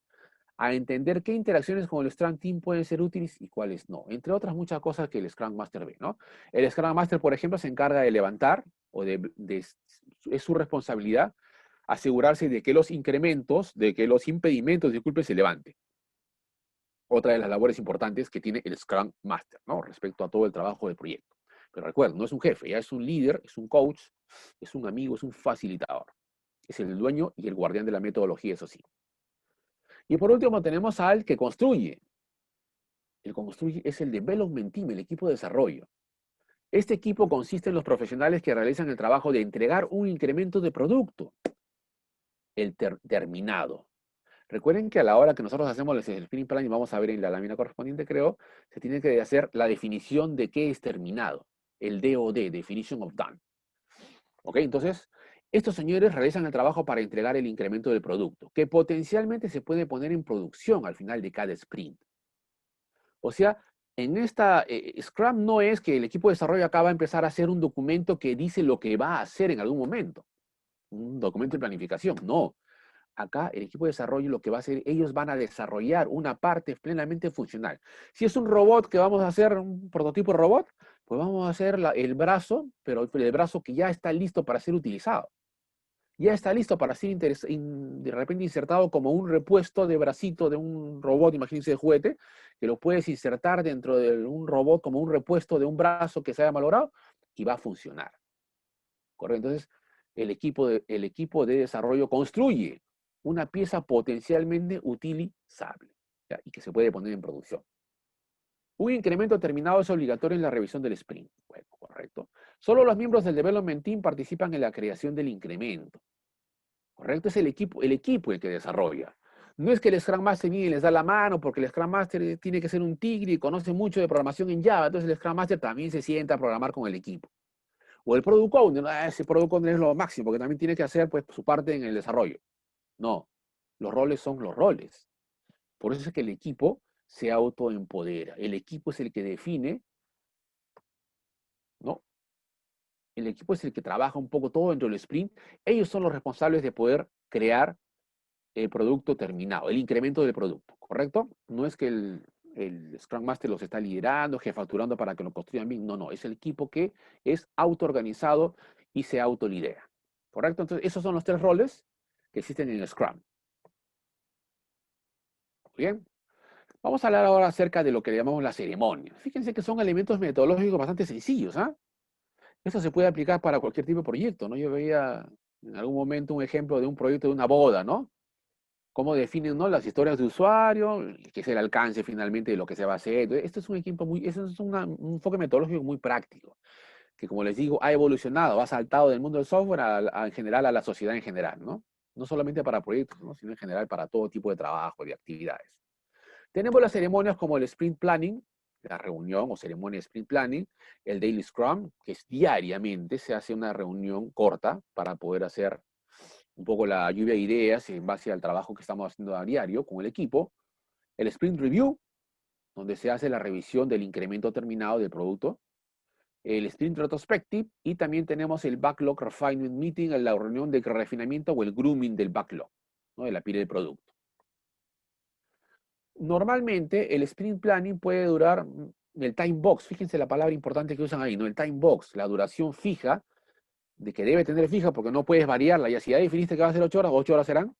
A: a entender qué interacciones con el Scrum Team pueden ser útiles y cuáles no, entre otras muchas cosas que el Scrum Master ve, ¿no? El Scrum Master, por ejemplo, se encarga de levantar, es su responsabilidad asegurarse de que los incrementos, de que los impedimentos, disculpe, se levanten. Otra de las labores importantes que tiene el Scrum Master, ¿no? Respecto a todo el trabajo del proyecto. Pero recuerden, no es un jefe, ya es un líder, es un coach, es un amigo, es un facilitador. Es el dueño y el guardián de la metodología, eso sí. Y por último tenemos al que construye. El construye es el Development Team, el equipo de desarrollo. Este equipo consiste en los profesionales que realizan el trabajo de entregar un incremento de producto, el terminado. Recuerden que a la hora que nosotros hacemos el sprint plan, y vamos a ver en la lámina correspondiente, creo, se tiene que hacer la definición de qué es terminado, el DOD, Definition of Done. ¿Ok? Entonces, estos señores realizan el trabajo para entregar el incremento del producto, que potencialmente se puede poner en producción al final de cada sprint. O sea, en esta Scrum no es que el equipo de desarrollo acaba de empezar a hacer un documento que dice lo que va a hacer en algún momento, un documento de planificación. No, acá el equipo de desarrollo lo que va a hacer, ellos van a desarrollar una parte plenamente funcional. Si es un robot que vamos a hacer, un prototipo de robot, pues vamos a hacer el brazo, pero el brazo que ya está listo para ser utilizado. Ya está listo para ser de repente insertado como un repuesto de bracito de un robot, imagínense de juguete, que lo puedes insertar dentro de un robot como un repuesto de un brazo que se haya malogrado y va a funcionar. ¿Correcto? Entonces, el equipo de desarrollo construye una pieza potencialmente utilizable, ¿ya? Y que se puede poner en producción. Un incremento terminado es obligatorio en la revisión del sprint. Bueno, correcto. Solo los miembros del Development Team participan en la creación del incremento. ¿Correcto? Es el equipo el que desarrolla. No es que el Scrum Master viene y les da la mano, porque el Scrum Master tiene que ser un tigre y conoce mucho de programación en Java, entonces el Scrum Master también se sienta a programar con el equipo. O el Product Owner, ese Product Owner es lo máximo, porque también tiene que hacer pues, su parte en el desarrollo. No, los roles son los roles. Por eso es que el equipo se autoempodera. El equipo es el que define, ¿no? El equipo es el que trabaja un poco todo dentro del sprint. Ellos son los responsables de poder crear el producto terminado, el incremento del producto, ¿correcto? No es que el Scrum Master los está liderando, jefaturando para que lo construyan bien. No, no, es el equipo que es autoorganizado y se autolidera, ¿correcto? Entonces, esos son los tres roles que existen en el Scrum. Bien, vamos a hablar ahora acerca de lo que le llamamos la ceremonia. Fíjense que son elementos metodológicos bastante sencillos, ¿ah? Esto se puede aplicar para cualquier tipo de proyecto, ¿no? Yo veía en algún momento un ejemplo de un proyecto de una boda, ¿no? Cómo definen, ¿no?, las historias de usuario, qué es el alcance finalmente de lo que se va a hacer. Entonces, esto es un equipo esto es un enfoque metodológico muy práctico, que como les digo, ha evolucionado, ha saltado del mundo del software en general a la sociedad en general, ¿no? No solamente para proyectos, ¿no?, sino en general para todo tipo de trabajo, de actividades. Tenemos las ceremonias como el Sprint Planning, la reunión o ceremonia de Sprint Planning, el Daily Scrum, que es diariamente, se hace una reunión corta para poder hacer un poco la lluvia de ideas en base al trabajo que estamos haciendo a diario con el equipo. El Sprint Review, donde se hace la revisión del incremento terminado del producto. El Sprint Retrospective, y también tenemos el Backlog Refinement Meeting, la reunión de refinamiento o el grooming del backlog, ¿no?, de la pila del producto. Normalmente el sprint planning puede durar el time box, fíjense la palabra importante que usan ahí, ¿no? El time box, la duración fija, de que debe tener fija porque no puedes variarla, ya si ya definiste que va a ser 8 horas, 8 horas serán,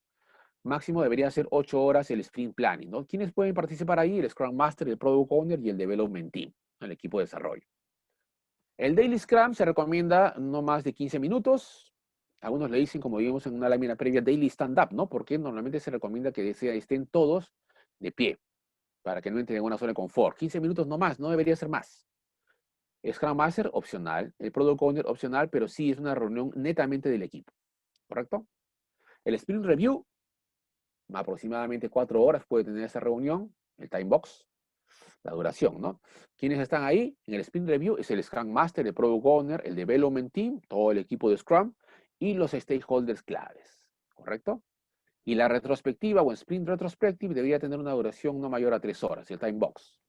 A: máximo debería ser 8 horas el sprint planning, ¿no? ¿Quiénes pueden participar ahí? El Scrum Master, el Product Owner y el Development Team, el equipo de desarrollo. El Daily Scrum se recomienda no más de 15 minutos. Algunos le dicen, como vimos en una lámina previa, Daily Stand-up, ¿no? Porque normalmente se recomienda que estén todos de pie, para que no entren en una zona de confort. 15 minutos no más, no debería ser más. Scrum Master, opcional. El Product Owner, opcional, pero sí es una reunión netamente del equipo, ¿correcto? El Sprint Review, aproximadamente 4 horas puede tener esa reunión, el time box, la duración, ¿no? ¿Quiénes están ahí? En el Sprint Review es el Scrum Master, el Product Owner, el Development Team, todo el equipo de Scrum y los stakeholders claves, ¿correcto? Y la retrospectiva o Sprint Retrospective debería tener una duración no mayor a 3 horas, el time box.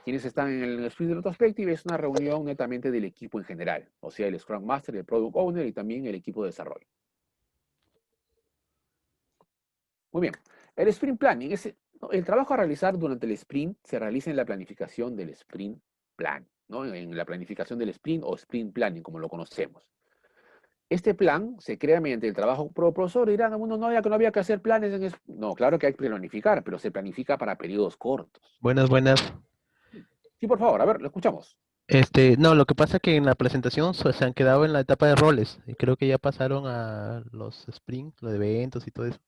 A: Quienes están en el Sprint Retrospective es una reunión netamente del equipo en general, o sea, el Scrum Master, el Product Owner y también el equipo de desarrollo. Muy bien. El Sprint Planning es el trabajo a realizar durante el sprint se realiza en la planificación del Sprint Plan, ¿no? En la planificación del sprint o Sprint Planning, como lo conocemos. Este plan se crea mediante el trabajo profesor. Dirán, no había que hacer planes en no, claro que hay que planificar, pero se planifica para periodos cortos.
C: Buenas, buenas.
A: Sí, por favor, a ver, lo escuchamos.
C: No, lo que pasa es que en la presentación se han quedado en la etapa de roles y creo que ya pasaron a los sprint, los de eventos y todo eso.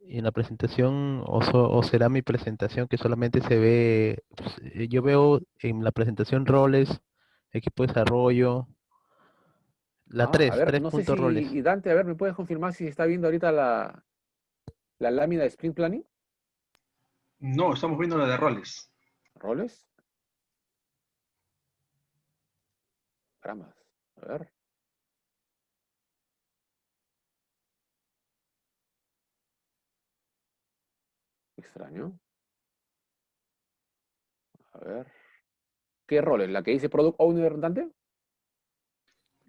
C: Y en la presentación, o será mi presentación que solamente se ve, pues, yo veo en la presentación roles, equipo de desarrollo, la
A: A ver,
C: tres
A: no sé
C: puntos roles.
A: si, Dante, a ver, ¿me puedes confirmar si está viendo ahorita la lámina de Sprint Planning?
B: No, estamos viendo la de roles.
A: ¿Roles? Caramba, a ver. Extraño. A ver. ¿Qué roles? ¿La que dice Product Owner, Dante?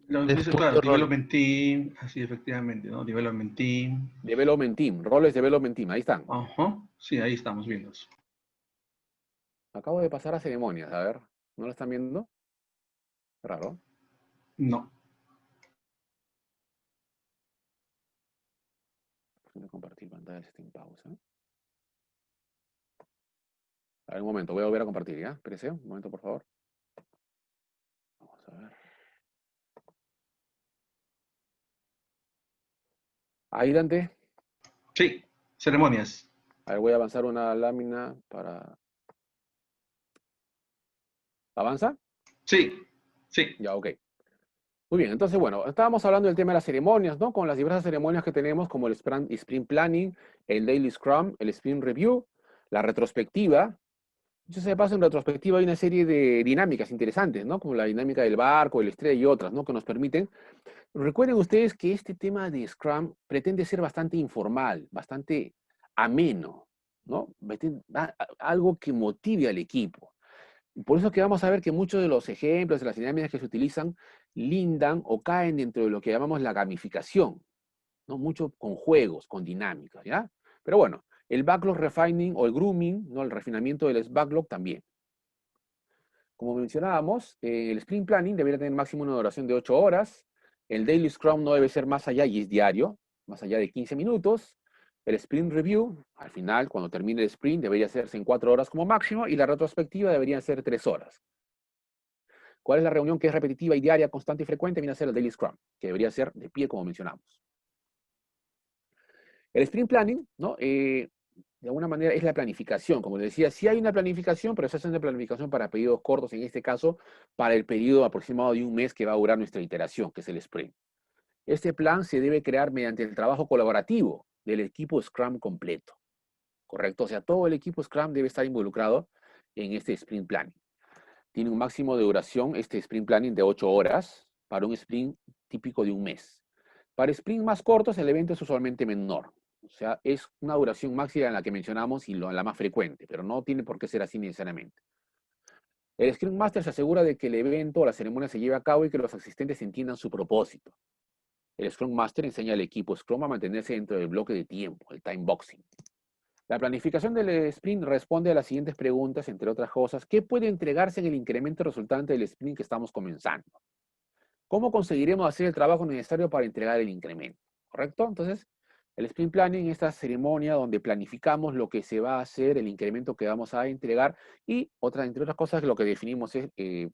B: Lo
C: Tres
B: dice, claro,
C: puntos roles.
B: Development Team, así efectivamente, ¿no? Development Team.
A: Development Team, roles Development Team, ahí están.
B: Ajá, sí, ahí estamos viendo eso.
A: Acabo de pasar a ceremonias, a ver. ¿No lo están viendo? Raro.
B: No.
A: Voy a compartir pantalla si está en pausa. A ver, un momento, voy a volver a compartir, ¿ya? Espérese, un momento, por favor. Vamos a ver. Ahí, Dante.
B: Sí, ceremonias.
A: A ver, voy a avanzar una lámina para... ¿Avanza?
B: Sí, sí.
A: Ya, ok. Muy bien, entonces, bueno, estábamos hablando del tema de las ceremonias, ¿no? Con las diversas ceremonias que tenemos, como el Sprint Planning, el Daily Scrum, el Sprint Review, la retrospectiva. Yo se paso, en retrospectiva hay una serie de dinámicas interesantes, ¿no? Como la dinámica del barco, el estrella y otras, ¿no? Que nos permiten. Recuerden ustedes que este tema de Scrum pretende ser bastante informal, bastante ameno, ¿no? Algo que motive al equipo. Por eso que vamos a ver que muchos de los ejemplos de las dinámicas que se utilizan lindan o caen dentro de lo que llamamos la gamificación, ¿no? Mucho con juegos, con dinámicas, ¿ya? Pero bueno, el backlog refining o el grooming, ¿no? El refinamiento del backlog también. Como mencionábamos, el sprint planning debería tener máximo una duración de 8 horas. El daily scrum no debe ser más allá, y es diario, más allá de 15 minutos. El sprint review, al final, cuando termine el sprint, debería hacerse en 4 horas como máximo, y la retrospectiva debería ser 3 horas. ¿Cuál es la reunión que es repetitiva y diaria, constante y frecuente? Viene a ser el daily scrum, que debería ser de pie, como mencionamos. El sprint planning, ¿no? De alguna manera es la planificación. Como les decía, sí hay una planificación, pero se hace una planificación para periodos cortos, en este caso, para el periodo aproximado de un mes que va a durar nuestra iteración, que es el sprint. Este plan se debe crear mediante el trabajo colaborativo del equipo Scrum completo, ¿correcto? O sea, todo el equipo Scrum debe estar involucrado en este sprint planning. Tiene un máximo de duración, este sprint planning, de 8 horas para un sprint típico de un mes. Para sprints más cortos, el evento es usualmente menor. O sea, es una duración máxima en la que mencionamos y la más frecuente, pero no tiene por qué ser así necesariamente. El Scrum Master se asegura de que el evento o la ceremonia se lleve a cabo y que los asistentes entiendan su propósito. El Scrum Master enseña al equipo Scrum a mantenerse dentro del bloque de tiempo, el time boxing. La planificación del sprint responde a las siguientes preguntas, entre otras cosas. ¿Qué puede entregarse en el incremento resultante del sprint que estamos comenzando? ¿Cómo conseguiremos hacer el trabajo necesario para entregar el incremento? ¿Correcto? Entonces, el sprint planning es esta ceremonia donde planificamos lo que se va a hacer, el incremento que vamos a entregar, y entre otras cosas, lo que definimos es,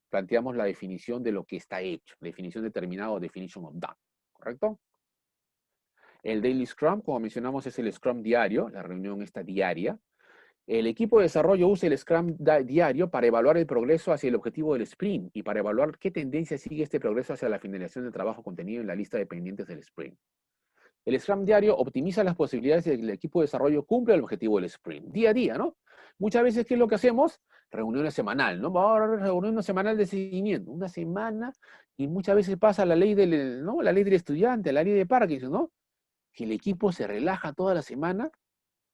A: planteamos la definición de lo que está hecho, definición determinada o definition of done. ¿Correcto? El Daily Scrum, como mencionamos, es el Scrum diario, la reunión está diaria. El equipo de desarrollo usa el Scrum diario para evaluar el progreso hacia el objetivo del sprint y para evaluar qué tendencia sigue este progreso hacia la finalización del trabajo contenido en la lista de pendientes del sprint. El Scrum diario optimiza las posibilidades de que el equipo de desarrollo cumpla el objetivo del sprint, día a día, ¿no? Muchas veces, ¿qué es lo que hacemos? Reuniones semanal, ¿no? Vamos a reunión semanal de seguimiento, una semana, y muchas veces pasa la ley del, ¿no? La ley del estudiante, la ley de Parkinson, ¿no? Que el equipo se relaja toda la semana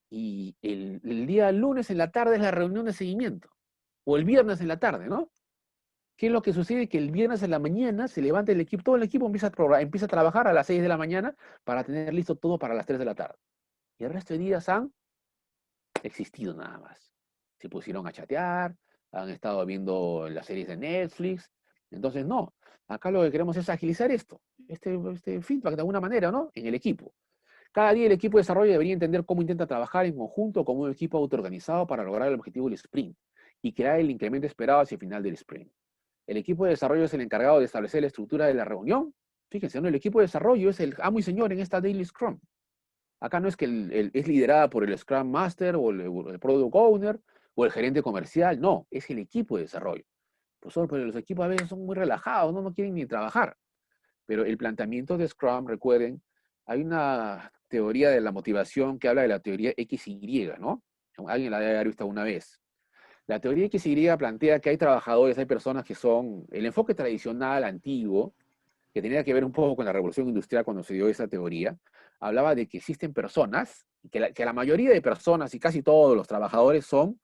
A: y el día lunes en la tarde es la reunión de seguimiento, o el viernes en la tarde, ¿no? ¿Qué es lo que sucede? Que el viernes en la mañana se levanta el equipo, todo el equipo empieza a trabajar a las 6 de la mañana para tener listo todo para las 3 de la tarde. Y el resto de días han existido nada más. Se pusieron a chatear, han estado viendo las series de Netflix. Entonces, no, acá lo que queremos es agilizar esto, este feedback de alguna manera, ¿no? En el equipo. Cada día el equipo de desarrollo debería entender cómo intenta trabajar en conjunto como un equipo autoorganizado para lograr el objetivo del sprint y crear el incremento esperado hacia el final del sprint. El equipo de desarrollo es el encargado de establecer la estructura de la reunión. Fíjense, ¿no? El equipo de desarrollo es el amo y señor en esta Daily Scrum. Acá no es que es liderada por el Scrum Master o el Product Owner o el gerente comercial, no, es el equipo de desarrollo. Pero los equipos a veces son muy relajados, no quieren ni trabajar. Pero el planteamiento de Scrum, recuerden, hay una teoría de la motivación que habla de la teoría XY, ¿no? Alguien la debe haber visto una vez. La teoría XY plantea que hay trabajadores, hay personas que son el enfoque tradicional, antiguo, que tenía que ver un poco con la revolución industrial cuando se dio esa teoría, hablaba de que existen personas, que la mayoría de personas y casi todos los trabajadores son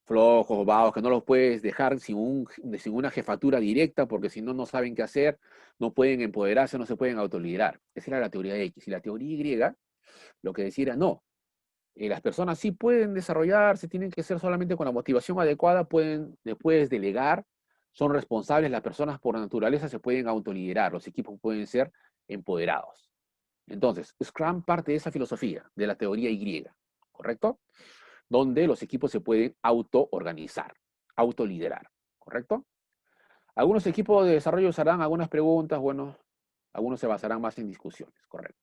A: flojos, vagos, que no los puedes dejar sin una jefatura directa, porque si no, no saben qué hacer, no pueden empoderarse, no se pueden autoliderar. Esa era la teoría X. Y la teoría Y, lo que decía era, no, las personas sí pueden desarrollarse, tienen que ser solamente con la motivación adecuada, pueden después delegar, son responsables, las personas por naturaleza se pueden autoliderar, los equipos pueden ser empoderados. Entonces, Scrum parte de esa filosofía, de la teoría Y, ¿correcto? Donde los equipos se pueden autoorganizar, autoliderar, ¿correcto? Algunos equipos de desarrollo usarán algunas preguntas, bueno, algunos se basarán más en discusiones, correcto.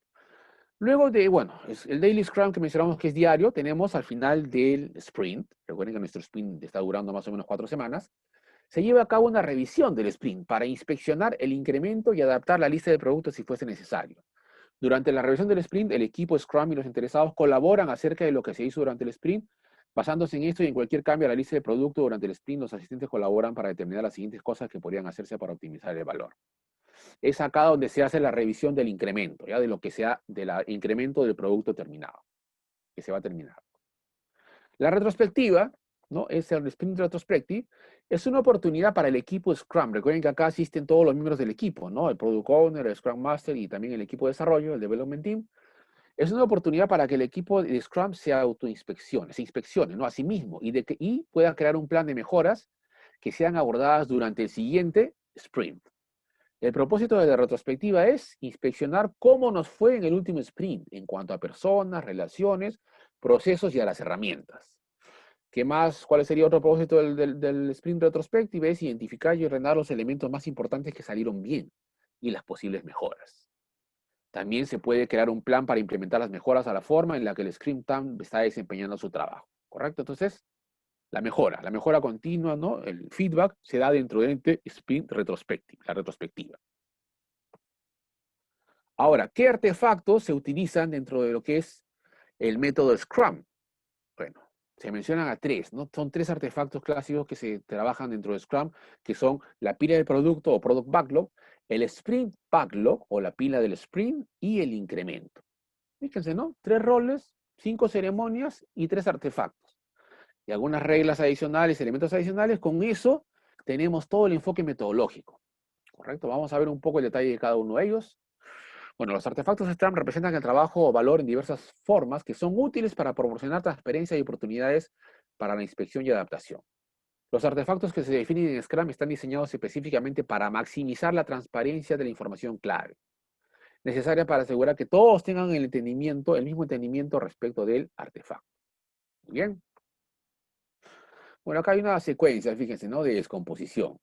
A: Luego de, bueno, el Daily Scrum que mencionamos que es diario, tenemos al final del sprint, recuerden que nuestro sprint está durando más o menos 4 semanas, se lleva a cabo una revisión del sprint para inspeccionar el incremento y adaptar la lista de productos si fuese necesario. Durante la revisión del sprint, el equipo Scrum y los interesados colaboran acerca de lo que se hizo durante el sprint. Basándose en esto y en cualquier cambio a la lista de productos durante el sprint, los asistentes colaboran para determinar las siguientes cosas que podrían hacerse para optimizar el valor. Es acá donde se hace la revisión del incremento, ¿ya? De lo que sea, del incremento del producto terminado, que se va a terminar. La retrospectiva, ¿no? Es el Sprint Retrospective, es una oportunidad para el equipo Scrum. Recuerden que acá asisten todos los miembros del equipo, ¿no? El Product Owner, el Scrum Master y también el equipo de desarrollo, el Development Team, Es una oportunidad para que el equipo de Scrum se inspeccione, ¿no? A sí mismo y pueda crear un plan de mejoras que sean abordadas durante el siguiente sprint. El propósito de la retrospectiva es inspeccionar cómo nos fue en el último sprint en cuanto a personas, relaciones, procesos y a las herramientas. ¿Qué más? ¿Cuál sería otro propósito del sprint retrospective? Es identificar y ordenar los elementos más importantes que salieron bien y las posibles mejoras. También se puede crear un plan para implementar las mejoras a la forma en la que el Scrum Team está desempeñando su trabajo. ¿Correcto? Entonces, la mejora continua, ¿no? El feedback se da dentro de este sprint retrospective, la retrospectiva. Ahora, ¿qué artefactos se utilizan dentro de lo que es el método Scrum? Bueno, se mencionan a tres, ¿no? Son tres artefactos clásicos que se trabajan dentro de Scrum, que son la pila del producto o Product Backlog, el Sprint Backlog o la pila del Sprint y el incremento. Fíjense, ¿no? 3 roles, 5 ceremonias y 3 artefactos. Y algunas reglas adicionales, elementos adicionales. Con eso tenemos todo el enfoque metodológico. ¿Correcto? Vamos a ver un poco el detalle de cada uno de ellos. Bueno, los artefactos Scrum representan el trabajo o valor en diversas formas que son útiles para proporcionar transparencia y oportunidades para la inspección y adaptación. Los artefactos que se definen en Scrum están diseñados específicamente para maximizar la transparencia de la información clave, necesaria para asegurar que todos tengan el mismo entendimiento respecto del artefacto. Muy bien. Bueno, acá hay una secuencia, fíjense, ¿no? De descomposición.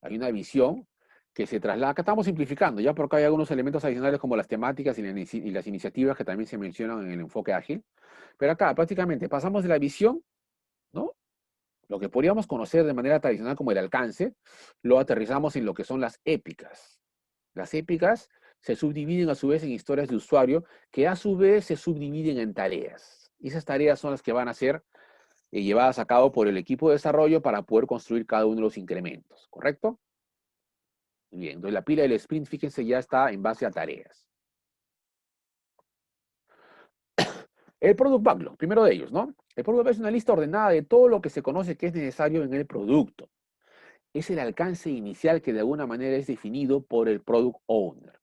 A: Hay una visión que se traslada. Acá estamos simplificando, ya porque hay algunos elementos adicionales como las temáticas y las iniciativas que también se mencionan en el enfoque ágil. Pero acá prácticamente pasamos de la visión, ¿no? Lo que podríamos conocer de manera tradicional como el alcance, lo aterrizamos en lo que son las épicas. Las épicas se subdividen a su vez en historias de usuario que a su vez se subdividen en tareas. Y esas tareas son las que van a ser llevadas a cabo por el equipo de desarrollo para poder construir cada uno de los incrementos, ¿correcto? Bien, entonces la pila del sprint, fíjense, ya está en base a tareas. El Product Backlog, primero de ellos, ¿no? El Product Backlog es una lista ordenada de todo lo que se conoce que es necesario en el producto. Es el alcance inicial que de alguna manera es definido por el Product Owner,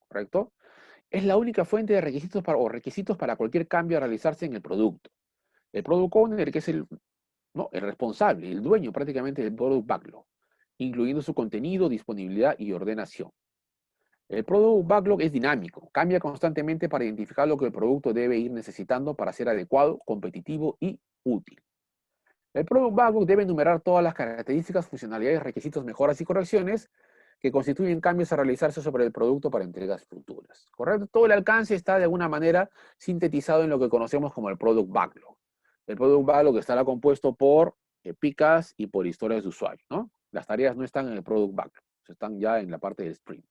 A: ¿correcto? Es la única fuente de requisitos para cualquier cambio a realizarse en el producto. El Product Owner, que es el responsable, el dueño prácticamente del Product Backlog, incluyendo su contenido, disponibilidad y ordenación. El Product Backlog es dinámico, cambia constantemente para identificar lo que el producto debe ir necesitando para ser adecuado, competitivo y útil. El Product Backlog debe enumerar todas las características, funcionalidades, requisitos, mejoras y correcciones que constituyen cambios a realizarse sobre el producto para entregas futuras. ¿Correcto? Todo el alcance está de alguna manera sintetizado en lo que conocemos como el Product Backlog. El Product Backlog estará compuesto por picas y por historias de usuario, ¿no? Las tareas no están en el Product Backlog, están ya en la parte del sprint.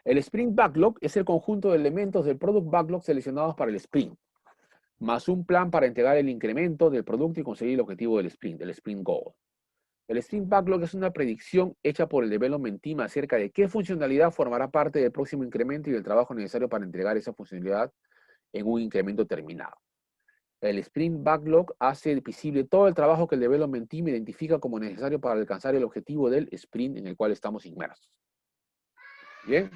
A: El Sprint Backlog es el conjunto de elementos del Product Backlog seleccionados para el sprint, más un plan para entregar el incremento del producto y conseguir el objetivo del sprint, el Sprint Goal. El Sprint Backlog es una predicción hecha por el Development Team acerca de qué funcionalidad formará parte del próximo incremento y del trabajo necesario para entregar esa funcionalidad en un incremento terminado. El Sprint Backlog hace visible todo el trabajo que el Development Team identifica como necesario para alcanzar el objetivo del sprint en el cual estamos inmersos. ¿Bien?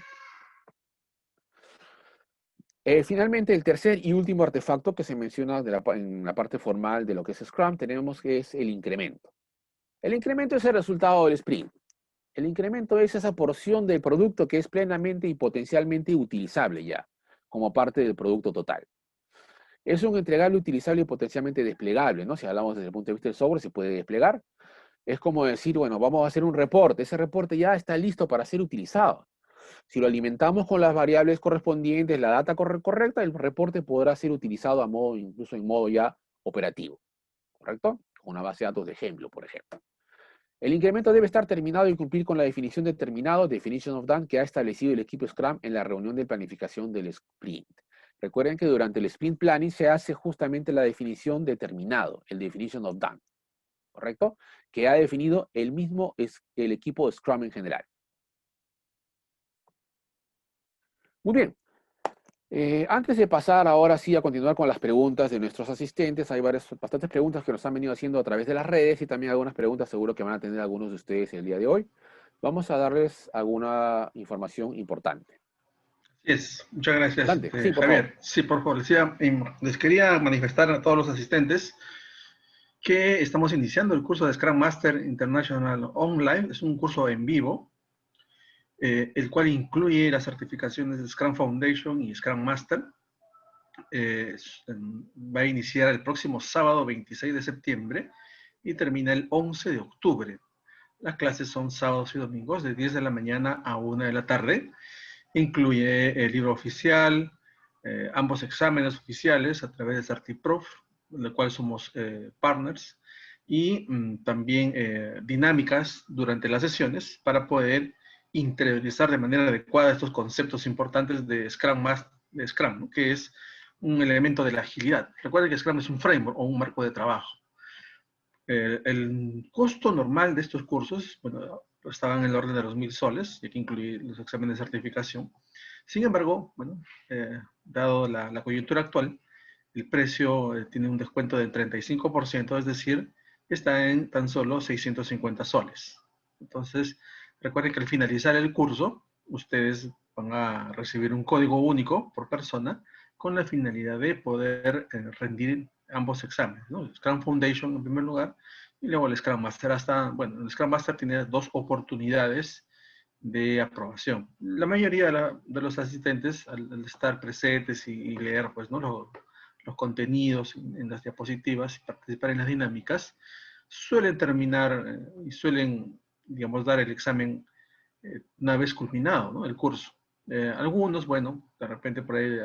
A: Finalmente, el tercer y último artefacto que se menciona en la parte formal de lo que es Scrum, tenemos que es el incremento. El incremento es el resultado del sprint. El incremento es esa porción del producto que es plenamente y potencialmente utilizable ya, como parte del producto total. Es un entregable utilizable y potencialmente desplegable, ¿no? Si hablamos desde el punto de vista del software, se puede desplegar. Es como decir, bueno, vamos a hacer un reporte. Ese reporte ya está listo para ser utilizado. Si lo alimentamos con las variables correspondientes, la data correcta, el reporte podrá ser utilizado incluso en modo ya operativo, ¿correcto? Con una base de datos de ejemplo, por ejemplo. El incremento debe estar terminado y cumplir con la definición de terminado, definition of done, que ha establecido el equipo Scrum en la reunión de planificación del sprint. Recuerden que durante el sprint planning se hace justamente la definición de terminado, el definition of done, ¿correcto? Que ha definido el equipo Scrum en general. Muy bien. Antes de pasar ahora sí a continuar con las preguntas de nuestros asistentes, hay bastantes preguntas que nos han venido haciendo a través de las redes y también algunas preguntas seguro que van a tener algunos de ustedes el día de hoy. Vamos a darles alguna información importante.
B: Muchas gracias,
A: Adelante. Sí, por
B: Javier.
A: favor.
B: Sí, por favor, les quería manifestar a todos los asistentes que estamos iniciando el curso de Scrum Master International Online. Es un curso en vivo, el cual incluye las certificaciones de Scrum Foundation y Scrum Master. Va a iniciar el próximo sábado 26 de septiembre y termina el 11 de octubre. Las clases son sábados y domingos de 10 de la mañana a 1 de la tarde. Incluye el libro oficial, ambos exámenes oficiales a través de CertiProf, en el cual somos partners, y también dinámicas durante las sesiones para poder interiorizar de manera adecuada estos conceptos importantes de Scrum, ¿no? Que es un elemento de la agilidad. Recuerden que Scrum es un framework o un marco de trabajo. El costo normal de estos cursos, bueno, estaban en el orden de los 1.000 soles, y aquí incluye los exámenes de certificación. Sin embargo, bueno, dado la coyuntura actual, el precio tiene un descuento del 35%, es decir, está en tan solo 650 soles. Entonces, recuerden que al finalizar el curso, ustedes van a recibir un código único por persona con la finalidad de poder rendir ambos exámenes, ¿no? El Scrum Foundation en primer lugar y luego el Scrum Master. Bueno, el Scrum Master tiene 2 oportunidades de aprobación. La mayoría de los asistentes, al estar presentes y leer, pues, ¿no? los contenidos en las diapositivas y participar en las dinámicas, suelen terminar y suelen, digamos, dar el examen una vez culminado, ¿no? El curso. Algunos, bueno, de repente por ahí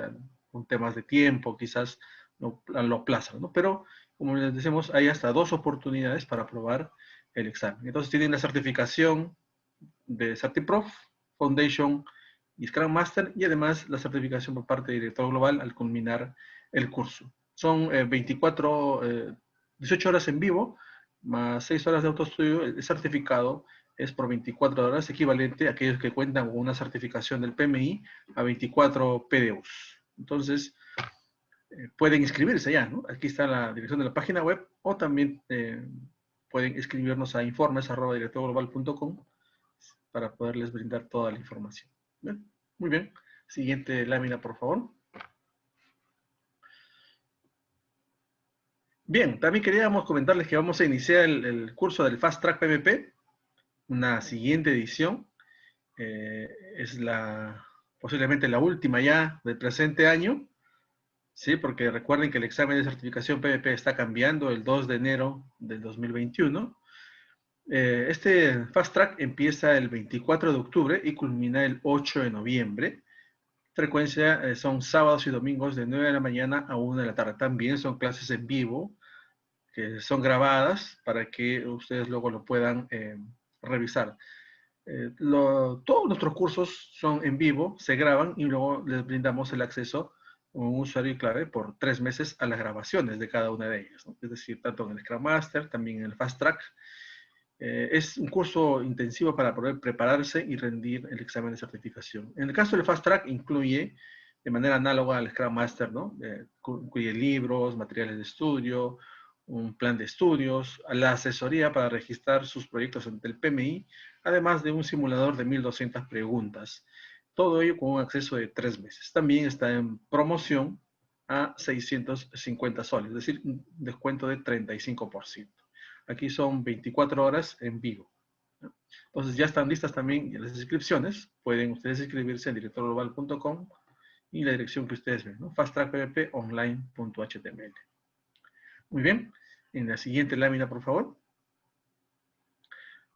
B: con temas de tiempo, quizás lo aplazan, ¿no? Pero, como les decimos, hay hasta 2 oportunidades para aprobar el examen. Entonces tienen la certificación de CertiProf, Foundation y Scrum Master, y además la certificación por parte del director global al culminar el curso. Son 18 horas en vivo, más 6 horas de autoestudio. El certificado es por 24 horas, equivalente a aquellos que cuentan con una certificación del PMI a 24 PDUs. Entonces, pueden inscribirse ya, ¿no? Aquí está la dirección de la página web, o también pueden escribirnos a informes@directorglobal.com para poderles brindar toda la información. ¿Bien? Muy bien. Siguiente lámina, por favor. Bien, también queríamos comentarles que vamos a iniciar el curso del Fast Track PMP, una siguiente edición. Es posiblemente la última ya del presente año, ¿sí? Porque recuerden que el examen de certificación PMP está cambiando el 2 de enero del 2021. Este Fast Track empieza el 24 de octubre y culmina el 8 de noviembre. Frecuencia son sábados y domingos de 9 de la mañana a 1 de la tarde. También son clases en vivo, que son grabadas para que ustedes luego lo puedan revisar. Todos nuestros cursos son en vivo, se graban y luego les brindamos el acceso con un usuario y clave por 3 meses a las grabaciones de cada una de ellas, ¿no? Es decir, tanto en el Scrum Master, también en el Fast Track. Es un curso intensivo para poder prepararse y rendir el examen de certificación. En el caso del Fast Track incluye, de manera análoga al Scrum Master, ¿no? Incluye libros, materiales de estudio, un plan de estudios, la asesoría para registrar sus proyectos ante el PMI, además de un simulador de 1.200 preguntas. Todo ello con un acceso de 3 meses. También está en promoción a 650 soles, es decir, un descuento de 35%. Aquí son 24 horas en vivo, ¿no? Entonces ya están listas también las inscripciones. Pueden ustedes inscribirse en directorglobal.com y la dirección que ustedes ven, ¿no? fasttrackpponline.html. Muy bien. En la siguiente lámina, por favor.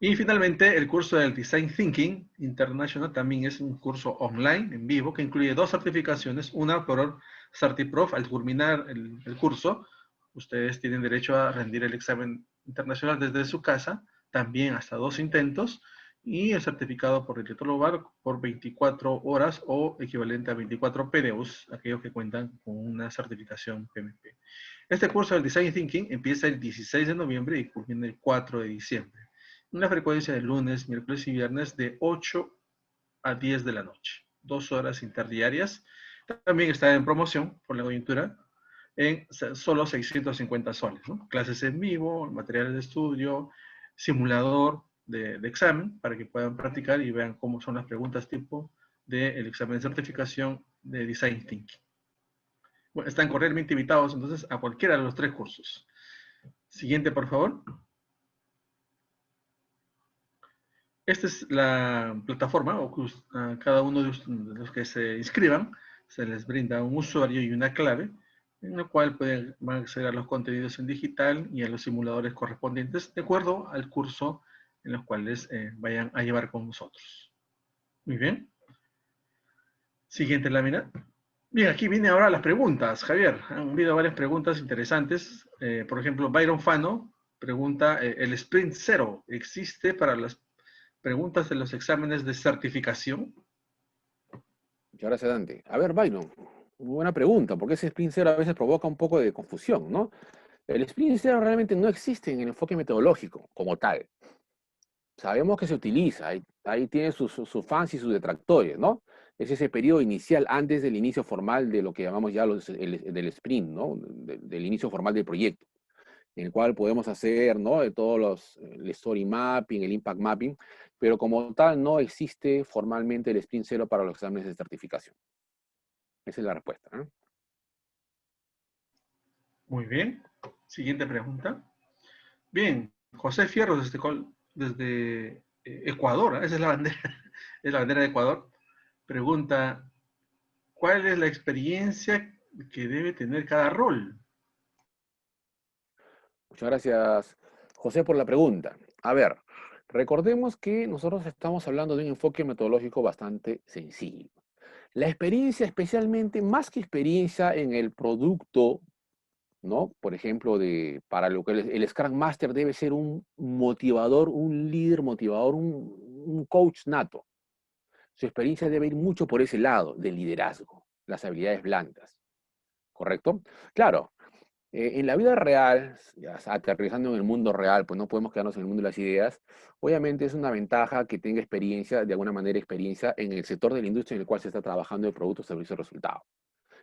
B: Y finalmente, el curso del Design Thinking International también es un curso online, en vivo, que incluye 2 certificaciones. Una por CertiProf. Al culminar el curso, ustedes tienen derecho a rendir el examen internacional desde su casa, también hasta 2 intentos, y el certificado por el director global por 24 horas o equivalente a 24 PDUs, aquellos que cuentan con una certificación PMP. Este curso del Design Thinking empieza el 16 de noviembre y culmina el 4 de diciembre. Una frecuencia de lunes, miércoles y viernes de 8 a 10 de la noche. 2 horas interdiarias. También está en promoción por la coyuntura en solo 650 soles, ¿no? Clases en vivo, materiales de estudio, simulador de examen para que puedan practicar y vean cómo son las preguntas tipo del examen de certificación de Design Thinking. Bueno, están cordialmente invitados entonces a cualquiera de los 3 cursos. Siguiente, por favor. Esta es la plataforma, o a cada uno de los que se inscriban se les brinda un usuario y una clave, en el cual van a acceder a los contenidos en digital y a los simuladores correspondientes de acuerdo al curso en los cuales vayan a llevar con nosotros. Muy bien. Siguiente lámina. Bien, aquí vienen ahora las preguntas, Javier. Han habido varias preguntas interesantes. Por ejemplo, Byron Fano pregunta, ¿el Sprint 0 existe para las preguntas de los exámenes de certificación?
A: Muchas gracias, Dante. A ver, Byron, muy buena pregunta, porque ese Sprint 0 a veces provoca un poco de confusión, ¿no? El Sprint 0 realmente no existe en el enfoque metodológico como tal. Sabemos que se utiliza, ahí tiene sus fans y sus detractores, ¿no? Es ese periodo inicial antes del inicio formal de lo que llamamos ya del sprint, ¿no? Del inicio formal del proyecto, en el cual podemos hacer, ¿no? De todos el story mapping, el impact mapping, pero como tal no existe formalmente el sprint 0 para los exámenes de certificación. Esa es la respuesta, ¿no?
B: Muy bien. Siguiente pregunta. Bien, José Fierro desde Ecuador, esa es la bandera, es la bandera de Ecuador, pregunta, ¿cuál es la experiencia que debe tener cada rol?
A: Muchas gracias, José, por la pregunta. A ver, recordemos que nosotros estamos hablando de un enfoque metodológico bastante sencillo. La experiencia, especialmente, más que experiencia en el producto, ¿no? Por ejemplo, para lo que el Scrum Master debe ser un motivador, un líder motivador, un coach nato. Su experiencia debe ir mucho por ese lado del liderazgo, las habilidades blandas, ¿correcto? Claro, en la vida real, ya aterrizando en el mundo real, pues no podemos quedarnos en el mundo de las ideas. Obviamente es una ventaja que tenga experiencia, de alguna manera experiencia, en el sector de la industria en el cual se está trabajando el producto, servicio o resultado.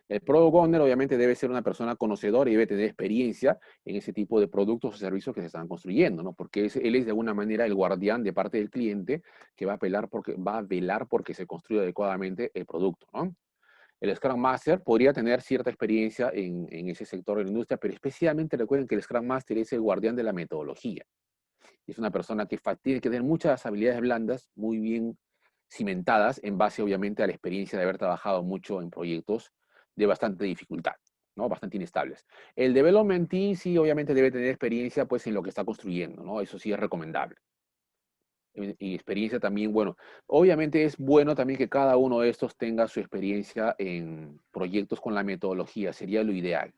A: El Product Owner obviamente debe ser una persona conocedora y debe tener experiencia en ese tipo de productos o servicios que se están construyendo, ¿no? Porque él es de alguna manera el guardián de parte del cliente que va a velar porque se construya adecuadamente el producto, ¿no? El Scrum Master podría tener cierta experiencia en ese sector de la industria, pero especialmente recuerden que el Scrum Master es el guardián de la metodología. Es una persona que tiene que tener muchas habilidades blandas, muy bien cimentadas, en base obviamente a la experiencia de haber trabajado mucho en proyectos de bastante dificultad, ¿no? Bastante inestables. El development team sí obviamente debe tener experiencia pues en lo que está construyendo, ¿no? Eso sí es recomendable. Y experiencia también, bueno, obviamente es bueno también que cada uno de estos tenga su experiencia en proyectos con la metodología, sería lo ideal.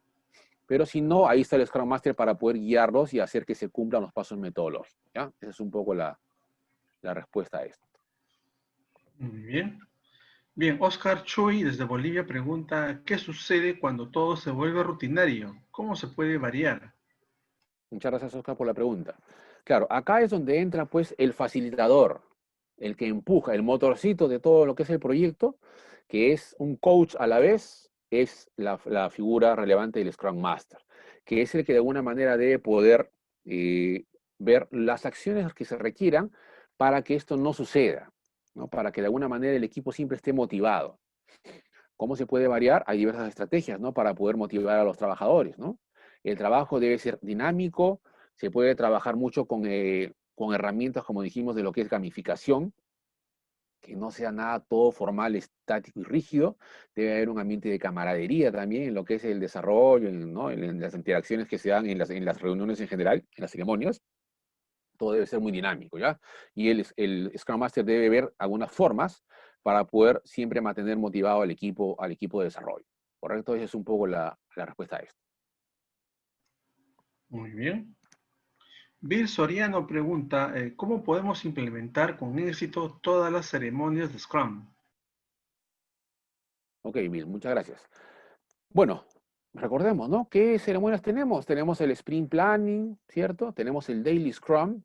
A: Pero si no, ahí está el Scrum Master para poder guiarlos y hacer que se cumplan los pasos metodológicos, ¿ya? Esa es un poco la respuesta a esto.
B: Muy bien. Bien, Oscar Chuy desde Bolivia pregunta, ¿qué sucede cuando todo se vuelve rutinario? ¿Cómo se puede variar?
A: Muchas gracias, Oscar, por la pregunta. Claro, acá es donde entra pues el facilitador, el que empuja, el motorcito de todo lo que es el proyecto, que es un coach a la vez, es la figura relevante del Scrum Master, que es el que de alguna manera debe poder ver las acciones que se requieran para que esto no suceda, ¿no? Para que de alguna manera el equipo siempre esté motivado. ¿Cómo se puede variar? Hay diversas estrategias, ¿no? Para poder motivar a los trabajadores, ¿no? El trabajo debe ser dinámico, se puede trabajar mucho con herramientas, como dijimos, de lo que es gamificación, que no sea nada todo formal, estático y rígido. Debe haber un ambiente de camaradería también en lo que es el desarrollo, ¿no? En las interacciones que se dan en las reuniones en general, en las ceremonias. Todo debe ser muy dinámico, ¿ya? Y el Scrum Master debe ver algunas formas para poder siempre mantener motivado al equipo de desarrollo. ¿Correcto? Esa es un poco la respuesta a esto.
B: Muy bien. Bill Soriano pregunta, ¿cómo podemos implementar con éxito todas las ceremonias de Scrum?
A: Ok, Bill, muchas gracias. Bueno, recordemos, ¿no? ¿Qué ceremonias tenemos? Tenemos el Sprint Planning, ¿cierto? Tenemos el Daily Scrum,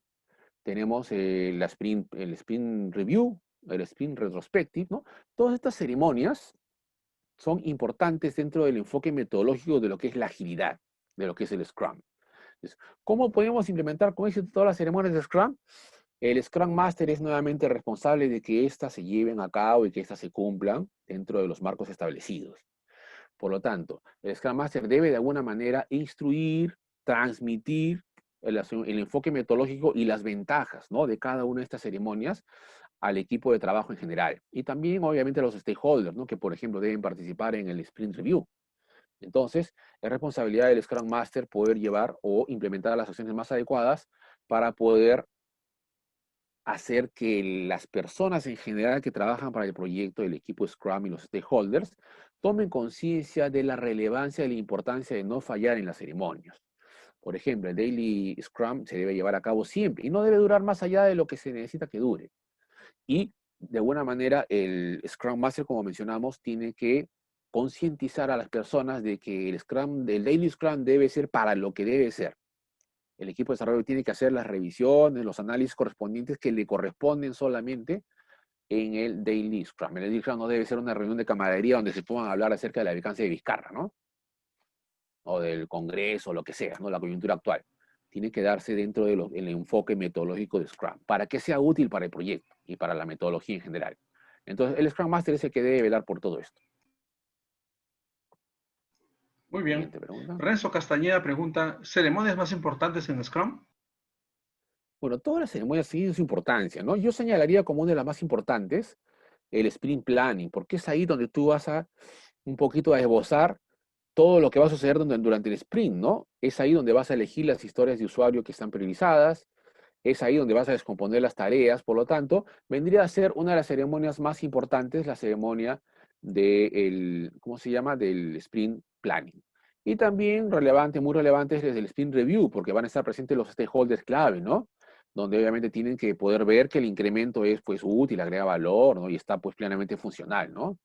A: tenemos el Sprint Review, el Sprint Retrospective, ¿no? Todas estas ceremonias son importantes dentro del enfoque metodológico de lo que es la agilidad, de lo que es el Scrum. Entonces, ¿cómo podemos implementar con éxito todas las ceremonias de Scrum? El Scrum Master es nuevamente responsable de que éstas se lleven a cabo y que éstas se cumplan dentro de los marcos establecidos. Por lo tanto, el Scrum Master debe de alguna manera instruir, transmitir el enfoque metodológico y las ventajas, ¿no?, de cada una de estas ceremonias al equipo de trabajo en general. Y también, obviamente, a los stakeholders, ¿no?, que, por ejemplo, deben participar en el Sprint Review. Entonces, es responsabilidad del Scrum Master poder llevar o implementar las acciones más adecuadas para poder hacer que las personas en general que trabajan para el proyecto, el equipo Scrum y los stakeholders, tomen conciencia de la relevancia y la importancia de no fallar en las ceremonias. Por ejemplo, el Daily Scrum se debe llevar a cabo siempre y no debe durar más allá de lo que se necesita que dure. Y de alguna manera el Scrum Master, como mencionamos, tiene que concientizar a las personas de que el Daily Scrum debe ser para lo que debe ser. El equipo de desarrollo tiene que hacer las revisiones, los análisis correspondientes que le corresponden solamente en el Daily Scrum. El Daily Scrum no debe ser una reunión de camaradería donde se pongan a hablar acerca de la vacancia de Vizcarra, ¿no? O del Congreso, o lo que sea, ¿no? La coyuntura actual. Tiene que darse dentro del enfoque metodológico de Scrum, para que sea útil para el proyecto y para la metodología en general. Entonces, el Scrum Master es el que debe velar por todo esto.
B: Muy bien.
A: Siguiente pregunta.
B: Renzo Castañeda pregunta, ¿ceremonias más importantes en Scrum?
A: Bueno, todas las ceremonias tienen su importancia, ¿no? Yo señalaría como una de las más importantes el Sprint Planning, porque es ahí donde tú vas a un poquito a esbozar todo lo que va a suceder durante el sprint, ¿no? Es ahí donde vas a elegir las historias de usuario que están priorizadas, es ahí donde vas a descomponer las tareas, por lo tanto, vendría a ser una de las ceremonias más importantes, la ceremonia del, ¿cómo se llama?, del Sprint Planning. Y también relevante, muy relevante es el Sprint Review, porque van a estar presentes los stakeholders clave, ¿no? Donde obviamente tienen que poder ver que el incremento es, pues, útil, agrega valor, ¿no? Y está, pues, plenamente funcional, ¿no?